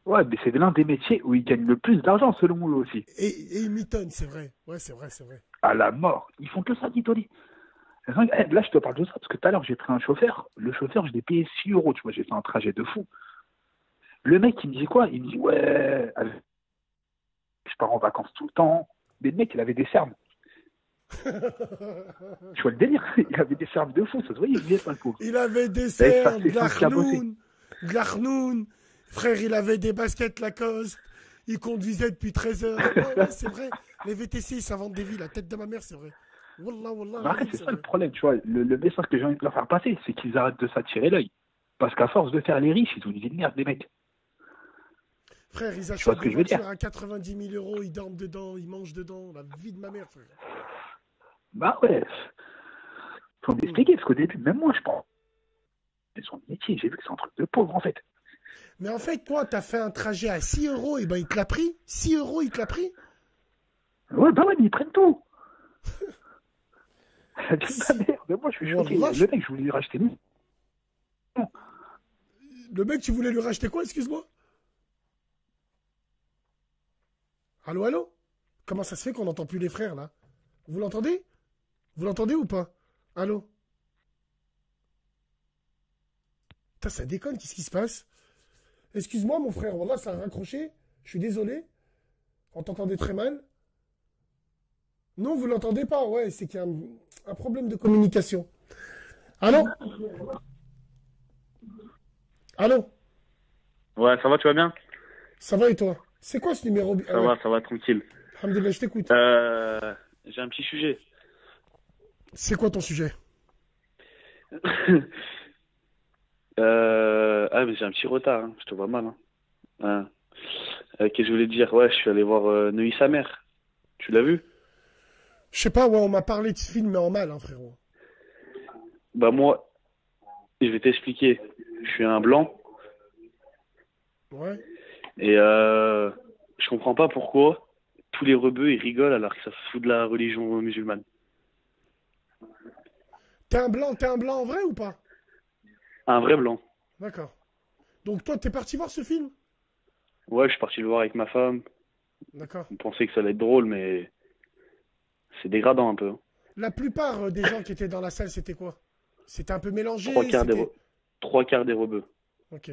Ouais, mais c'est l'un des métiers où ils gagnent le plus d'argent, selon eux aussi. Et ils mitonnent, c'est vrai. Ouais, c'est vrai, c'est vrai. À la mort. Ils font que ça, Tony. Là, je te parle de ça, parce que tout à l'heure, j'ai pris un chauffeur. Le chauffeur, je l'ai payé 6 euros, tu vois, j'ai fait un trajet de fou. Le mec, il me dit quoi? Il me dit, ouais, je pars en vacances tout le temps. Mais le mec, il avait des cernes. Tu vois le délire? Il avait des cernes de fou, ça se voyait, il vivait pas le pauvre. Il avait des Et ça, cernes, c'est de son caboté. la Rhnoun. Frère, il avait des baskets Lacoste. Il conduisait depuis 13 heures. Ouais, c'est vrai. Les VTC, ils s'inventent des vies. La tête de ma mère, c'est vrai. Wallah, wallah. Après, oui, c'est c'est ça le vrai. problème, tu vois. Le message que j'ai envie de leur faire passer, c'est qu'ils arrêtent de s'attirer l'œil. Parce qu'à force de faire les riches, ils ont une vie de merde, les mecs. Frère, ils vois achètent ce que des je veux dire? voitures à 90 000 euros, ils dorment dedans, ils mangent dedans. La vie de ma mère, frère. Bah ouais. Faut m'expliquer, parce qu'au début, même moi, je pense. C'est son métier, j'ai vu que c'est un truc de pauvre, en fait. Mais en fait, toi, t'as fait un trajet à 6 euros, et ben il te l'a pris. 6 euros, il te l'a pris. Ouais, bah ouais, mais ils prennent tout. Ma mère, mais moi, je suis choqué. Wallah, Le mec, je voulais lui racheter. Le mec, tu voulais lui racheter quoi, excuse-moi? Allô, allô? Comment ça se fait qu'on n'entend plus les frères, là? Vous l'entendez? Vous l'entendez ou pas? Allô? Putain, ça déconne, qu'est-ce qui se passe? Excuse-moi, mon frère, voilà, ça a raccroché. Je suis désolé. On t'entendait très mal. Non, vous l'entendez pas, ouais, c'est qu'il y a un problème de communication. Allô? Allô? Ouais, ça va, tu vas bien? Ça va et toi? C'est quoi ce numéro? Ça va, tranquille. Alhamdulillah, je t'écoute. J'ai un petit sujet. C'est quoi ton sujet? Mais j'ai un petit retard, hein. Je te vois mal. Hein. Qu'est-ce que je voulais te dire? Ouais, je suis allé voir Neuilly sa mère. Tu l'as vu? Je sais pas, ouais, on m'a parlé de ce film, mais en mal, hein, frérot. Bah moi, je vais t'expliquer. Je suis un blanc. Ouais. Et je comprends pas pourquoi tous les rebeux ils rigolent alors que ça se fout de la religion musulmane. T'es un blanc en vrai ou pas? Un vrai blanc. D'accord. Donc toi, t'es parti voir ce film? Ouais, je suis parti le voir avec ma femme. D'accord. On pensait que ça allait être drôle, mais c'est dégradant un peu. La plupart des gens qui étaient dans la salle, c'était quoi? C'était un peu mélangé? Trois quarts des rebeux. Ok.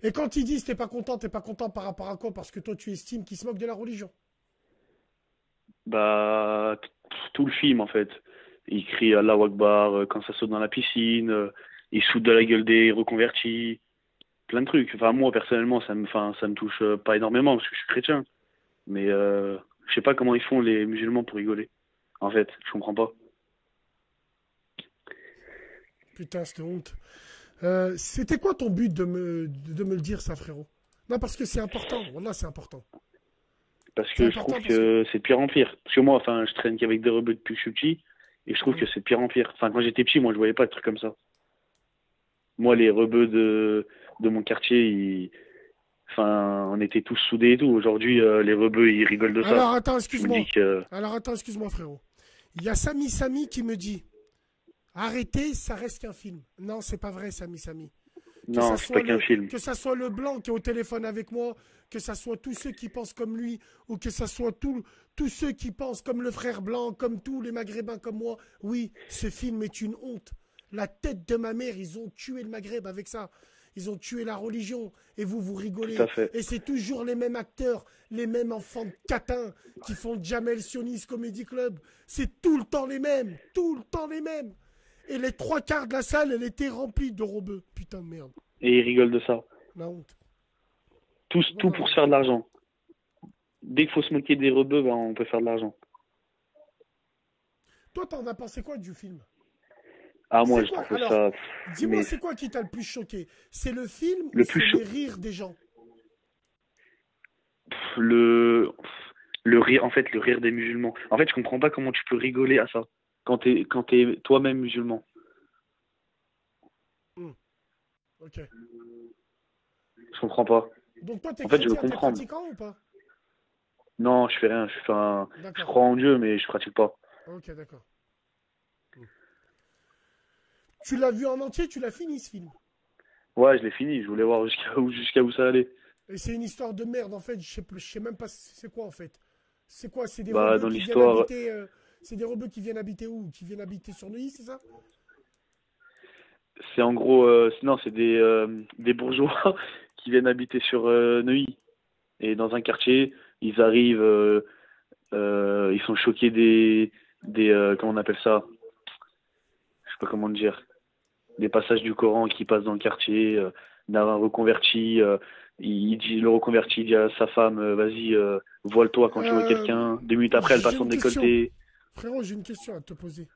Et quand ils disent t'es pas content par rapport à quoi? Parce que toi, tu estimes qu'ils se moquent de la religion. Bah, tout le film en fait. Ils crient Allahu Akbar quand ça saute dans la piscine, ils sautent de la gueule des reconvertis, plein de trucs. Enfin, moi personnellement, ça me touche pas énormément parce que je suis chrétien. Mais je sais pas comment ils font les musulmans pour rigoler. En fait, je comprends pas. Putain, c'était honte. C'était quoi ton but de me le dire, ça, frérot? Non, parce que c'est important. Voilà, c'est important. Parce que je trouve que c'est de pire en pire. Parce que moi, enfin, je traîne qu'avec des rebeux depuis que je suis petit, et je trouve que c'est de pire en pire. Enfin, quand j'étais petit, moi, je voyais pas de trucs comme ça. Moi, les rebeux de mon quartier, enfin, on était tous soudés et tout. Aujourd'hui, les rebeux, ils rigolent de ça. Alors, attends, excuse-moi, frérot. Il y a Samy qui me dit arrêtez, ça reste qu'un film. Non, c'est pas vrai, Samy. Non, c'est pas qu'un film. Que ça soit le blanc qui est au téléphone avec moi, que ça soit tous ceux qui pensent comme lui, ou que ça soit tous ceux qui pensent comme le frère blanc, comme tous les maghrébins comme moi. Oui, ce film est une honte. La tête de ma mère, ils ont tué le Maghreb avec ça. Ils ont tué la religion. Et vous rigolez. Tout à fait. Et c'est toujours les mêmes acteurs, les mêmes enfants de catins qui font Jamel Sioniste Comedy Club. C'est tout le temps les mêmes. Tout le temps les mêmes. Et les trois quarts de la salle, elle était remplie de rebeux. Putain de merde. Et ils rigolent de ça. La honte. Tout pour se faire de l'argent. Dès qu'il faut se moquer des rebeux, ben, on peut faire de l'argent. Toi, t'en as pensé quoi du film? Ah, moi, je trouve ça... Dis-moi, c'est quoi qui t'a le plus choqué? C'est le film ou c'est les rires des gens? Le rire, en fait, le rire des musulmans. En fait, je comprends pas comment tu peux rigoler à ça quand t'es toi-même musulman. Ok. Je comprends pas. Donc toi, en fait, je le comprends. Pratiquant ou pas? Non, je fais rien. Je crois en Dieu, mais je pratique pas. Ok, d'accord. Tu l'as vu en entier? Tu l'as fini, ce film? Ouais, je l'ai fini. Je voulais voir jusqu'à où ça allait. Et c'est une histoire de merde, en fait. Je sais même pas c'est quoi, en fait. C'est quoi? C'est des rebeux qui viennent habiter... c'est des rebeux qui viennent habiter où? Qui viennent habiter sur Neuilly, c'est ça? C'est en gros... non, c'est des bourgeois qui viennent habiter sur Neuilly. Et dans un quartier, ils arrivent... ils sont choqués des comment on appelle ça? Je sais pas comment dire. Des passages du Coran qui passent dans le quartier, d'un reconverti, le reconverti dit à sa femme, vas-y, voile-toi quand tu vois quelqu'un. 2 minutes après, elle passe en décolleté. Frérot, j'ai une question à te poser.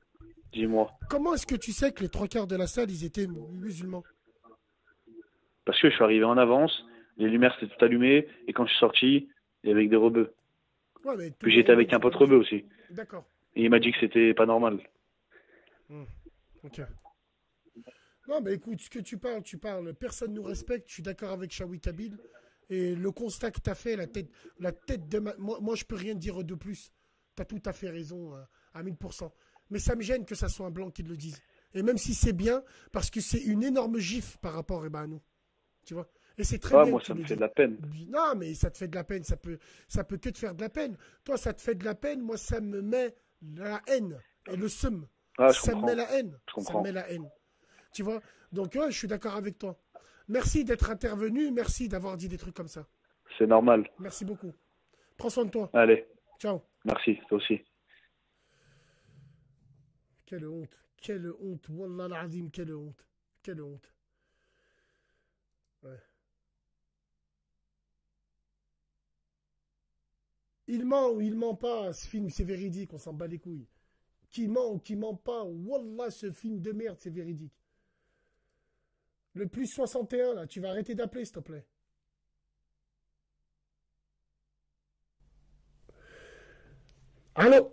Dis-moi. Comment est-ce que tu sais que les trois quarts de la salle, ils étaient musulmans? Parce que je suis arrivé en avance, les lumières étaient toutes allumées, et quand je suis sorti, il y avait des rebeux. Ouais, mais puis j'étais avec un pote rebeu aussi. D'accord. Et il m'a dit que c'était pas normal. Ok. Non, mais écoute, ce que tu parles. Personne nous respecte. Je suis d'accord avec Shawi Kabil. Et le constat que tu as fait, la tête de moi, je peux rien dire de plus. Tu as tout à fait raison à 1000%. Mais ça me gêne que ça soit un blanc qui le dise. Et même si c'est bien, parce que c'est une énorme gifle par rapport à nous. Tu vois? Et c'est très bien. Moi, ça me fait de la peine. Non, mais ça te fait de la peine. Ça peut que te faire de la peine. Toi, ça te fait de la peine. Moi, ça me met la haine et le seum. Ça me met la haine. Ça me met la haine. Tu vois? Donc, ouais, je suis d'accord avec toi. Merci d'être intervenu. Merci d'avoir dit des trucs comme ça. C'est normal. Merci beaucoup. Prends soin de toi. Allez. Ciao. Merci, toi aussi. Quelle honte. Quelle honte. Wallah l'azim, quelle honte. Quelle honte. Ouais. Il ment ou il ment pas, ce film, c'est véridique, on s'en bat les couilles. Qui ment ou qui ment pas, wallah, ce film de merde, c'est véridique. Le plus 61, là, tu vas arrêter d'appeler, s'il te plaît. Allô?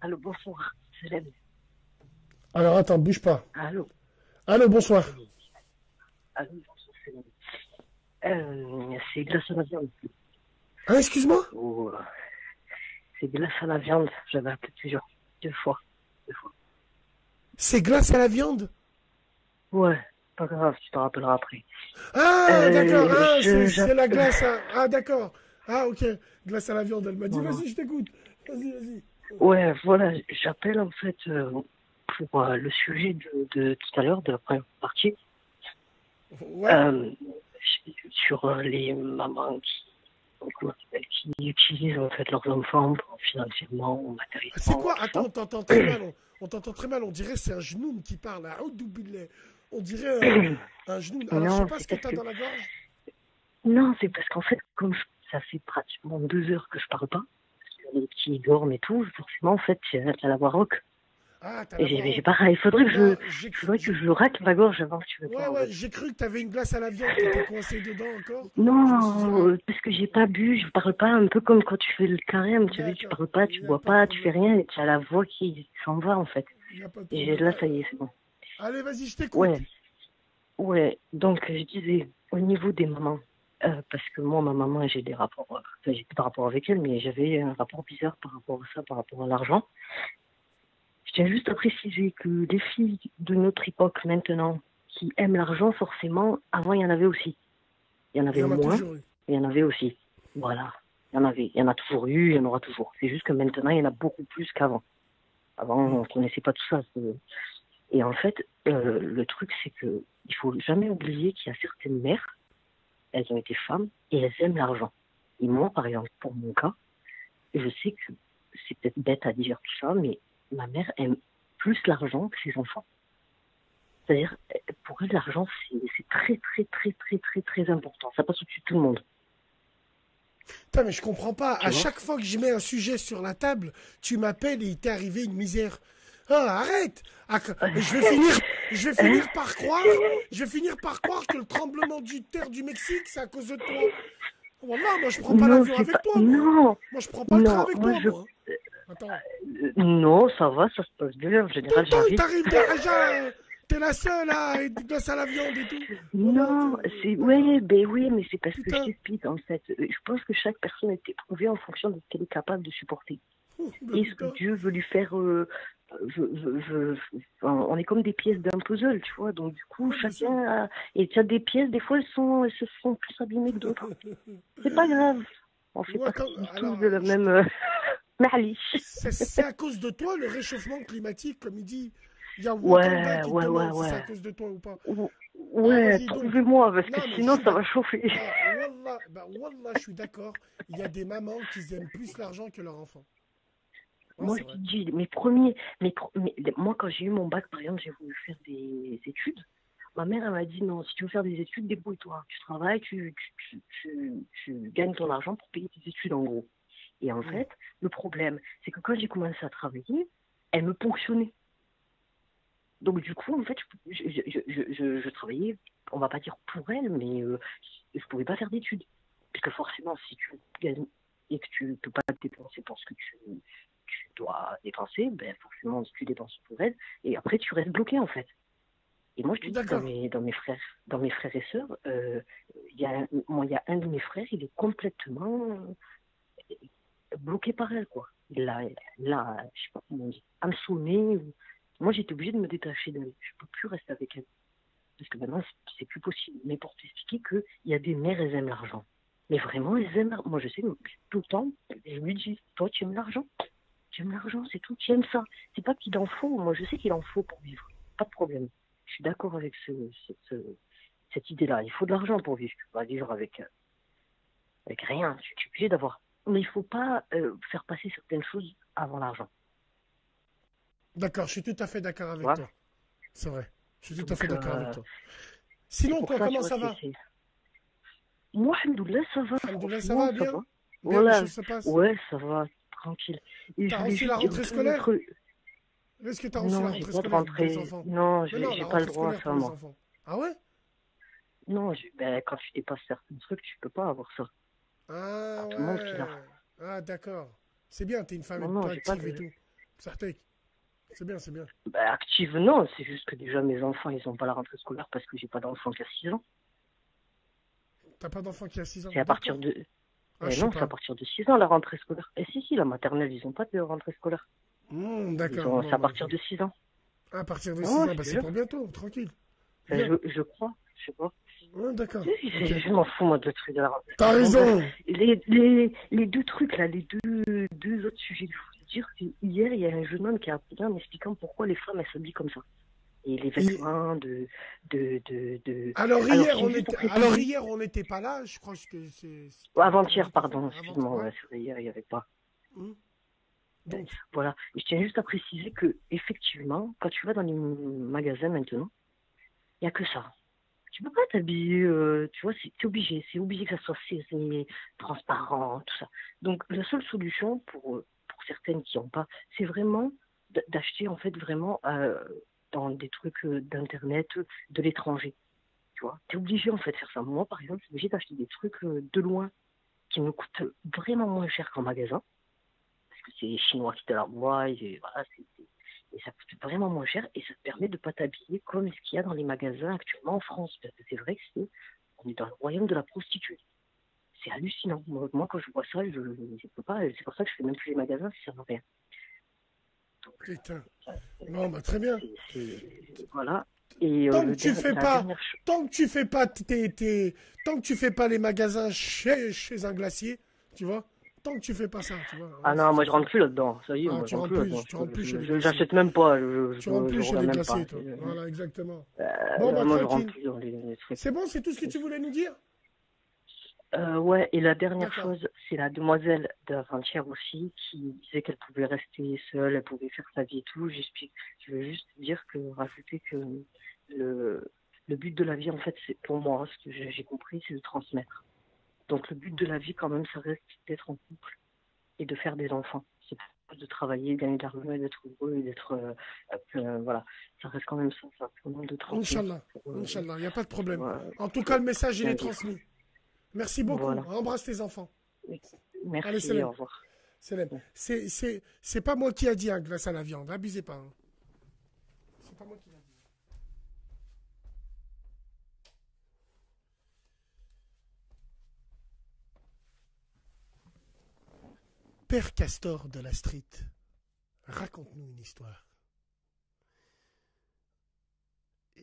Allô, bonsoir. C'est Alors, attends, bouge pas. Allô? Allô, bonsoir. Allô, bonsoir, c'est glace à la viande. Ah, excuse-moi? C'est glace à la viande. J'avais appelé deux fois. C'est glace à la viande? Ouais, pas grave, tu t'en rappelleras après. Ah, d'accord, c'est la glace à... Ah, d'accord. Ah, ok, glace à la viande, elle m'a dit, vas-y, je t'écoute. Vas-y. Ouais, voilà, j'appelle en fait pour le sujet de tout à l'heure, de la première partie. Ouais. Sur les mamans qui utilisent en fait leurs enfants financièrement, matériellement. C'est quoi? Attends, on t'entend très mal. On t'entend très mal. On dirait que c'est un genoun qui parle. On dirait un genoun. Alors, non, je sais pas ce que t'as dans la gorge. Non, c'est parce qu'en fait, comme ça fait pratiquement 2 heures que je parle pas, les petits dorment et tout, forcément, en fait, t'as la voix rauque. Ah, t'as la voix rauque. J'ai pareil. Il faudrait que je racke ma gorge avant que tu me parles. Ouais, j'ai cru que t'avais une glace à la viande qui était coincée dedans encore. Non, parce que j'ai pas bu, je parle pas, un peu comme quand tu fais le carême, tu vois, tu parles pas, tu bois pas, tu fais rien, et tu as la voix qui s'en va, en fait. Et là, ça y est, c'est bon. Allez, vas-y, je t'écoute. Ouais, donc je disais, au niveau des mamans, parce que moi, ma maman, j'ai des rapports, j'ai pas de rapport avec elle, mais j'avais un rapport bizarre par rapport à ça, par rapport à l'argent. Je tiens juste à préciser que les filles de notre époque maintenant, qui aiment l'argent, forcément, avant, il y en avait aussi. Il y en avait moins, mais il y en avait aussi. Voilà, il y en a toujours eu, il y en aura toujours. C'est juste que maintenant, il y en a beaucoup plus qu'avant. Avant, on ne connaissait pas tout ça. Et en fait, le truc, c'est que il faut jamais oublier qu'il y a certaines mères, elles ont été femmes et elles aiment l'argent. Et moi, par exemple, pour mon cas, je sais que c'est peut-être bête à dire tout ça, mais ma mère aime plus l'argent que ses enfants. C'est-à-dire, pour elle, l'argent, c'est très, très, très, très, très, très important. Ça passe au-dessus de tout le monde. Putain, mais je comprends pas. À chaque fois que je mets un sujet sur la table, tu m'appelles et il t'est arrivé une misère. Ah, arrête! Je vais finir par croire que le tremblement de terre du Mexique, c'est à cause de toi. Oh, non, moi je prends pas l'avion avec toi. Non. Moi je prends pas le train avec toi. Moi. Attends. Non, ça va, ça se passe bien. En général, j'arrive. T'arrives déjà. T'es la seule à être glace à la viande et tout. Non, oui, mais c'est parce que je t'explique en fait. Je pense que chaque personne est éprouvée en fonction de ce qu'elle est capable de supporter. Est-ce que Dieu veut lui faire on est comme des pièces d'un puzzle, tu vois. Donc du coup, chacun a... Et tu as des pièces, des fois, elles se font plus abîmées que d'autres. C'est pas grave. On fait pas tous de la même... C'est à cause de toi, le réchauffement climatique, comme il dit. Il y a ouais. C'est à cause de toi ou pas. Ouais, trouvez-moi, parce que sinon ça va chauffer. Wallah, je suis d'accord. Il y a des mamans qui aiment plus l'argent que leur enfant. Moi, je dis, moi, quand j'ai eu mon bac, par exemple, j'ai voulu faire des études. Ma mère, elle m'a dit, non, si tu veux faire des études, débrouille-toi. Tu travailles, tu gagnes ton argent pour payer tes études, en gros. Et en fait, le problème, c'est que quand j'ai commencé à travailler, elle me ponctionnait. Donc, du coup, en fait, je travaillais, on va pas dire pour elle, mais je pouvais pas faire d'études. Parce que forcément, si tu gagnes et que tu ne peux pas dépenser pour ce que tu dois dépenser, ben forcément tu dépenses pour elle et après tu restes bloqué en fait. Et moi je te dis dans mes frères et sœurs, il y a un de mes frères, il est complètement bloqué par elle quoi. Il l'a, je sais pas comment on dit, hameçonné. Moi j'étais obligée de me détacher d'elle. Je peux plus rester avec elle parce que maintenant c'est plus possible. Mais pour t'expliquer que il y a des mères, elles aiment l'argent. Mais vraiment, elles aiment l'argent. Moi je sais tout le temps, je lui dis, toi tu aimes l'argent. Tu aimes l'argent, c'est tout, tu aimes ça. C'est pas qu'il en faut, moi je sais qu'il en faut pour vivre. Pas de problème. Je suis d'accord avec cette idée-là. Il faut de l'argent pour vivre. Tu peux pas vivre avec rien. Tu es obligé d'avoir. Mais il faut pas faire passer certaines choses avant l'argent. D'accord, je suis tout à fait d'accord avec toi. C'est vrai. Je suis tout à fait d'accord avec toi. Sinon, toi, comment ça va? Moi, alhamdoulilah, ça va. Alhamdoulilah, ça va bien? Voilà. Les choses se passent. Ouais, ça va. Tranquille. T'as reçu la rentrée scolaire? Est-ce que t'as reçu la rentrée scolaire pour tes enfants? Non, j'ai pas le droit à ça, moi. Ah ouais? Non, quand tu dépasses certains trucs, tu peux pas avoir ça. Ah ouais. Ah d'accord. C'est bien, t'es une femme active et tout. Certain. C'est bien, c'est bien. Bah, active, non, c'est juste que déjà mes enfants, ils ont pas la rentrée scolaire parce que j'ai pas d'enfant qui a 6 ans. T'as pas d'enfant qui a 6 ans? C'est à partir de... non, c'est à partir de 6 ans la rentrée scolaire. Et si, la maternelle, ils ont pas de rentrée scolaire. D'accord. C'est à partir de 6 ans. À partir de 6 ans, bah c'est pour bientôt, tranquille. Je crois, je sais pas. D'accord. Je m'en fous, moi, de trucs de la rentrée. T'as raison. Les deux trucs, là, les deux autres sujets que je voulais dire, c'est hier, il y a un jeune homme qui a appelé en expliquant pourquoi les femmes, elles s'habillent comme ça. Et les vêtements Alors hier, on n'était pas là, je crois que c'est... Avant-hier, pardon, excuse-moi, ouais, hier, il n'y avait pas. Donc. Voilà. Et je tiens juste à préciser que, effectivement, quand tu vas dans les magasins maintenant, il n'y a que ça. Tu peux pas t'habiller, tu vois, c'est obligé. C'est obligé que ça soit serré, transparent, tout ça. Donc, la seule solution pour certaines qui n'ont pas, c'est vraiment d'acheter, en fait, vraiment dans des trucs d'internet de l'étranger. Tu vois, t'es obligé en fait de faire ça. Moi, par exemple, je suis obligé d'acheter des trucs de loin qui me coûtent vraiment moins cher qu'en magasin. Parce que c'est les Chinois qui te l'envoient, et voilà, et ça coûte vraiment moins cher et ça te permet de ne pas t'habiller comme ce qu'il y a dans les magasins actuellement en France. Parce que c'est vrai que on est dans le royaume de la prostituée. C'est hallucinant. Moi, quand je vois ça, je peux pas. C'est pour ça que je fais même plus les magasins, ça sert à rien. Putain. Non, bah très bien. Voilà. Et tant que tu fais pas, tant que tu fais pas les magasins chez un glacier, tu vois. Tant que tu fais pas ça, tu vois. Ah non, moi je rentre plus là-dedans. Ça y est, moi tu rentres plus chez les glaciers. J'achète même pas. Tu rentres plus chez les glaciers, toi. Voilà, exactement. Bon, bah, moi je rentre plus dans les trucs. C'est bon, c'est tout ce que tu voulais nous dire? Ouais, et la dernière chose, c'est la demoiselle d'avant-hier aussi qui disait qu'elle pouvait rester seule, elle pouvait faire sa vie et tout. Je veux juste dire rajouter que le but de la vie, en fait, c'est pour moi, ce que j'ai compris, c'est de transmettre. Donc le but de la vie, quand même, ça reste d'être en couple et de faire des enfants. C'est pas de travailler, gagner de l'argent et d'être heureux et d'être... voilà, ça reste quand même ça vraiment de transmettre. Inch'Allah, il n'y a pas de problème. En tout cas, le message, il est transmis. Merci beaucoup. Voilà. Embrasse tes enfants. Merci. Allez, au revoir. C'est pas moi qui a dit grâce à la viande. Abusez pas. Hein. C'est pas moi qui l'a dit. Père Castor de la street, raconte-nous une histoire.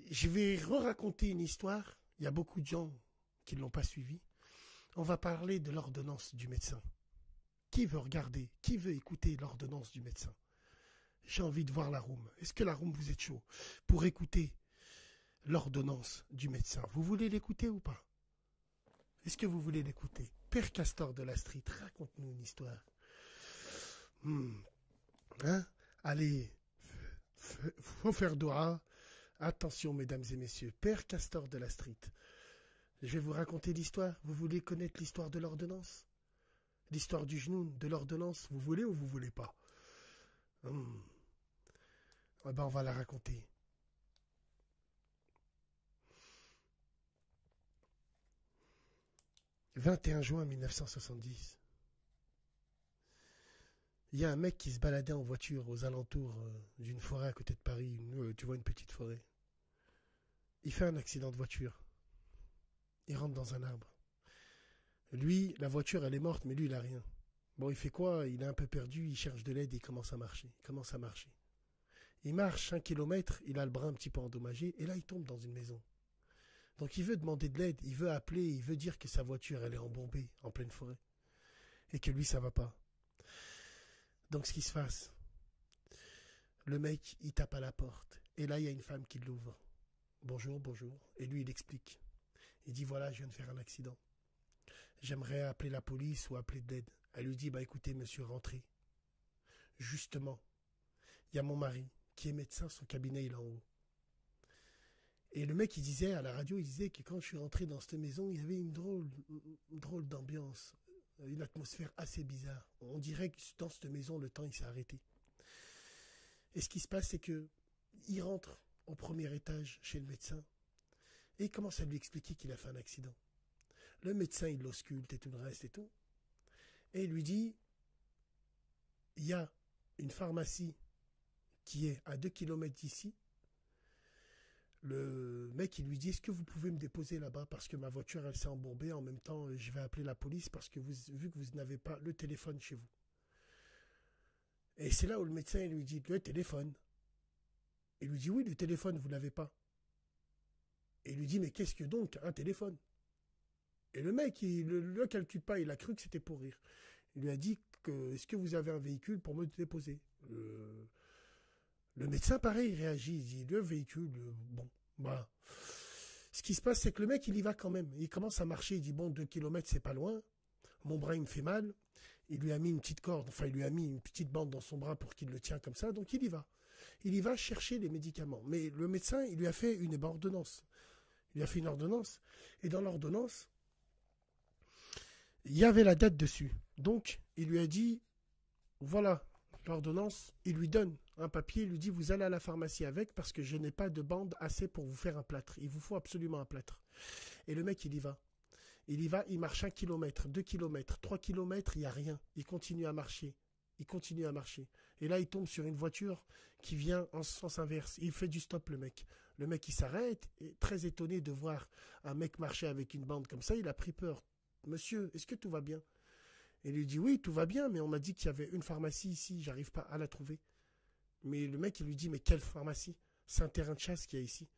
Je vais re-raconter une histoire. Il y a beaucoup de gens qui ne l'ont pas suivi. On va parler de l'ordonnance du médecin. Qui veut regarder? Qui veut écouter l'ordonnance du médecin? J'ai envie de voir la room. Est-ce que la room, vous êtes chaud pour écouter l'ordonnance du médecin? Vous voulez l'écouter ou pas? Est-ce que vous voulez l'écouter? Père Castor de la street, raconte-nous une histoire. Hein? Allez, faut faire doua. Attention, mesdames et messieurs. Père Castor de la street. Je vais vous raconter l'histoire. Vous voulez connaître l'histoire de l'ordonnance? L'histoire du genou, de l'ordonnance, vous voulez ou vous voulez pas? Eh ben, on va la raconter. « 21 juin 1970. Il y a un mec qui se baladait en voiture aux alentours d'une forêt à côté de Paris. Tu vois une petite forêt. Il fait un accident de voiture. Il rentre dans un arbre. Lui, la voiture, elle est morte, mais lui, il a rien. Bon, il fait quoi? Il est un peu perdu, il cherche de l'aide et il commence à marcher. Il marche 5 kilomètres, il a le bras un petit peu endommagé, et là, il tombe dans une maison. Donc, il veut demander de l'aide, il veut appeler, il veut dire que sa voiture, elle est embombée en pleine forêt. Et que lui, ça va pas. Donc, ce qui se passe, le mec, il tape à la porte. Et là, il y a une femme qui l'ouvre. Bonjour, bonjour. Et lui, il explique. Il dit, voilà, je viens de faire un accident. J'aimerais appeler la police ou appeler de l'aide. Elle lui dit, bah écoutez, monsieur, rentrez. Justement, il y a mon mari qui est médecin, son cabinet, il est en haut. Et le mec, il disait, à la radio, il disait que quand je suis rentré dans cette maison, il y avait une drôle d'ambiance, une atmosphère assez bizarre. On dirait que dans cette maison, le temps, il s'est arrêté. Et ce qui se passe, c'est que il rentre au premier étage chez le médecin et il commence à lui expliquer qu'il a fait un accident. Le médecin, il l'ausculte et tout le reste et tout. Et il lui dit, il y a une pharmacie qui est à 2 kilomètres d'ici. Le mec, il lui dit, est-ce que vous pouvez me déposer là-bas parce que ma voiture, elle s'est embourbée. En même temps, je vais appeler la police parce que vu que vous n'avez pas le téléphone chez vous. Et c'est là où le médecin, il lui dit, le téléphone. Il lui dit, oui, le téléphone, vous ne l'avez pas. Et il lui dit, mais qu'est-ce que donc un téléphone? Et le mec, il ne le calcule pas, il a cru que c'était pour rire. Il lui a dit, est-ce que vous avez un véhicule pour me déposer? Le médecin, pareil, il réagit, il dit, le véhicule, bon, voilà. Ce qui se passe, c'est que le mec, il y va quand même. Il commence à marcher, il dit, bon, 2 kilomètres, c'est pas loin. Mon bras, il me fait mal. Il lui a mis une petite corde, enfin, il lui a mis une petite bande dans son bras pour qu'il le tienne comme ça, donc il y va. Il y va chercher les médicaments. Mais le médecin, il lui a fait une ordonnance. Il lui a fait une ordonnance. Et dans l'ordonnance, il y avait la date dessus. Donc, il lui a dit, voilà, l'ordonnance, il lui donne un papier, il lui dit, vous allez à la pharmacie avec parce que je n'ai pas de bande assez pour vous faire un plâtre. Il vous faut absolument un plâtre. Et le mec, il y va. Il y va, il marche 1 kilomètre, 2 kilomètres, 3 kilomètres, il n'y a rien. Il continue à marcher. Et là, il tombe sur une voiture qui vient en sens inverse. Il fait du stop, le mec. Le mec, il s'arrête, et très étonné de voir un mec marcher avec une bande comme ça. Il a pris peur. Monsieur, est-ce que tout va bien? Et il lui dit, oui, tout va bien, mais on m'a dit qu'il y avait une pharmacie ici, j'arrive pas à la trouver. Mais le mec, il lui dit, mais quelle pharmacie? C'est un terrain de chasse qu'il y a ici.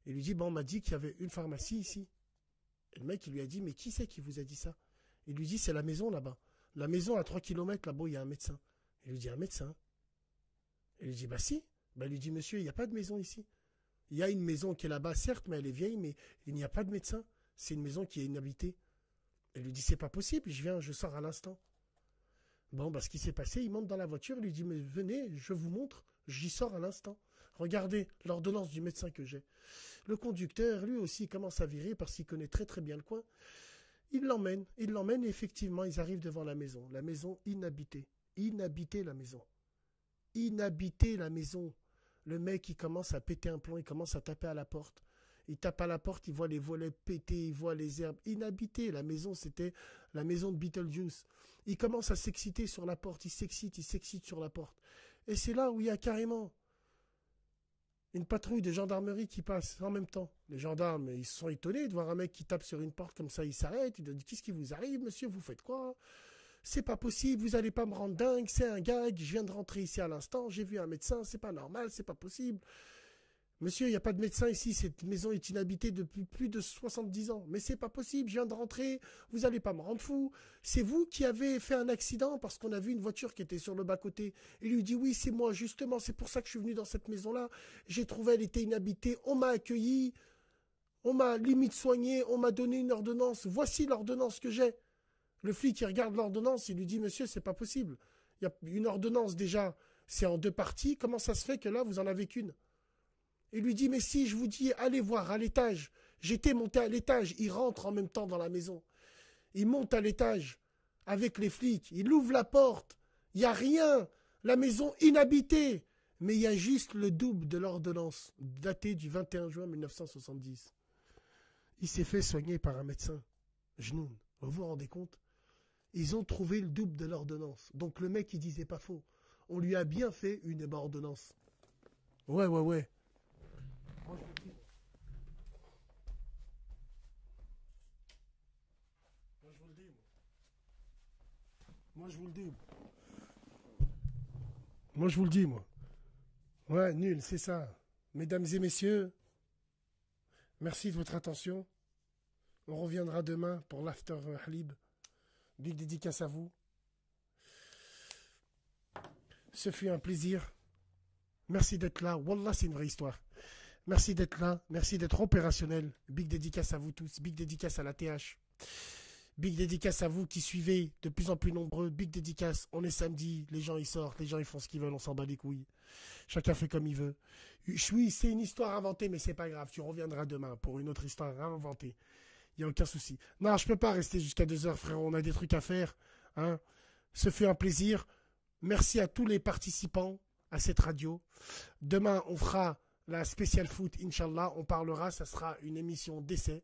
Il lui dit, bon, on m'a dit qu'il y avait une pharmacie ici. Et le mec, il lui a dit, mais qui c'est qui vous a dit ça? Il lui dit, c'est la maison là-bas. La maison à 3 kilomètres, là-bas, il y a un médecin. Il lui dit, un médecin? Il lui dit, bah si. Bah, il lui dit, monsieur, il n'y a pas de maison ici. Il y a une maison qui est là-bas, certes, mais elle est vieille, mais il n'y a pas de médecin. C'est une maison qui est inhabitée. Il lui dit, c'est pas possible, je sors à l'instant. Bon, bah, ce qui s'est passé, il monte dans la voiture, il lui dit, mais venez, je vous montre, j'y sors à l'instant. Regardez l'ordonnance du médecin que j'ai. Le conducteur, lui aussi, commence à virer parce qu'il connaît très très bien le coin. Il l'emmène, et effectivement, ils arrivent devant la maison inhabitée. Inhabitée, la maison. Le mec, il commence à péter un plomb, il commence à taper à la porte. Il tape à la porte, il voit les volets péter, il voit les herbes inhabitées. La maison, c'était la maison de Beetlejuice. Il commence à s'exciter sur la porte, il s'excite sur la porte. Et c'est là où il y a carrément une patrouille de gendarmerie qui passe en même temps. Les gendarmes, ils sont étonnés de voir un mec qui tape sur une porte comme ça, il s'arrête, il dit, qu'est-ce qui vous arrive, monsieur, vous faites quoi? C'est pas possible, vous allez pas me rendre dingue, c'est un gag, je viens de rentrer ici à l'instant, j'ai vu un médecin, c'est pas normal, c'est pas possible. Monsieur, il n'y a pas de médecin ici, cette maison est inhabitée depuis plus de 70 ans. Mais c'est pas possible, je viens de rentrer, vous allez pas me rendre fou. C'est vous qui avez fait un accident parce qu'on a vu une voiture qui était sur le bas-côté. Il lui dit, oui, c'est moi, justement, c'est pour ça que je suis venu dans cette maison-là. J'ai trouvé, elle était inhabitée, on m'a accueilli, on m'a limite soigné, on m'a donné une ordonnance. Voici l'ordonnance que j'ai. Le flic, il regarde l'ordonnance, il lui dit, monsieur, c'est pas possible. Il y a une ordonnance déjà, c'est en 2 parties, comment ça se fait que là, vous en avez qu'une? Il lui dit, mais si je vous dis, allez voir à l'étage. J'étais monté à l'étage. Il rentre en même temps dans la maison. Il monte à l'étage avec les flics. Il ouvre la porte. Il n'y a rien. La maison inhabitée. Mais il y a juste le double de l'ordonnance datée du 21 juin 1970. Il s'est fait soigner par un médecin. Genoun. Vous vous rendez compte? Ils ont trouvé le double de l'ordonnance. Donc le mec, il disait pas faux. On lui a bien fait une ordonnance. Ouais. Moi, je vous le dis. Moi, je vous le dis, moi. Ouais, nul, c'est ça. Mesdames et messieurs, merci de votre attention. On reviendra demain pour l'after Halib. Big dédicace à vous. Ce fut un plaisir. Merci d'être là. Wallah, c'est une vraie histoire. Merci d'être là. Merci d'être opérationnel. Big dédicace à vous tous. Big dédicace à la TH. Big dédicace à vous qui suivez de plus en plus nombreux. Big dédicace. On est samedi. Les gens ils sortent. Les gens ils font ce qu'ils veulent. On s'en bat les couilles. Chacun fait comme il veut. Oui, c'est une histoire inventée, mais c'est pas grave. Tu reviendras demain pour une autre histoire inventée. Il n'y a aucun souci. Non, je peux pas rester jusqu'à 2 heures, frérot. On a des trucs à faire. Hein. Ce fut un plaisir. Merci à tous les participants à cette radio. Demain, on fera la spéciale foot, Inch'Allah. On parlera. Ça sera une émission d'essai.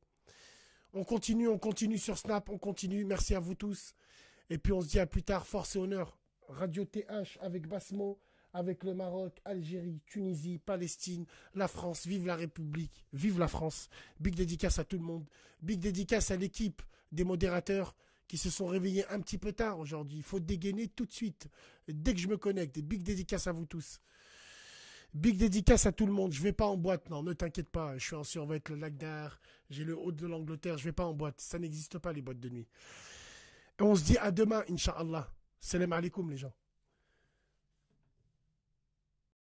On continue sur Snap. On continue. Merci à vous tous. Et puis, on se dit à plus tard. Force et honneur. Radio TH avec Basmo, avec le Maroc, Algérie, Tunisie, Palestine, la France. Vive la République. Vive la France. Big dédicace à tout le monde. Big dédicace à l'équipe des modérateurs qui se sont réveillés un petit peu tard aujourd'hui. Il faut dégainer tout de suite. Dès que je me connecte. Big dédicace à vous tous. Big dédicace à tout le monde. Je vais pas en boîte, non, ne t'inquiète pas. Je suis en survêt, le lac d'Ar. J'ai le haut de l'Angleterre. Je vais pas en boîte. Ça n'existe pas, les boîtes de nuit. Et on se dit à demain, Inch'Allah. Salam alaikum, les gens.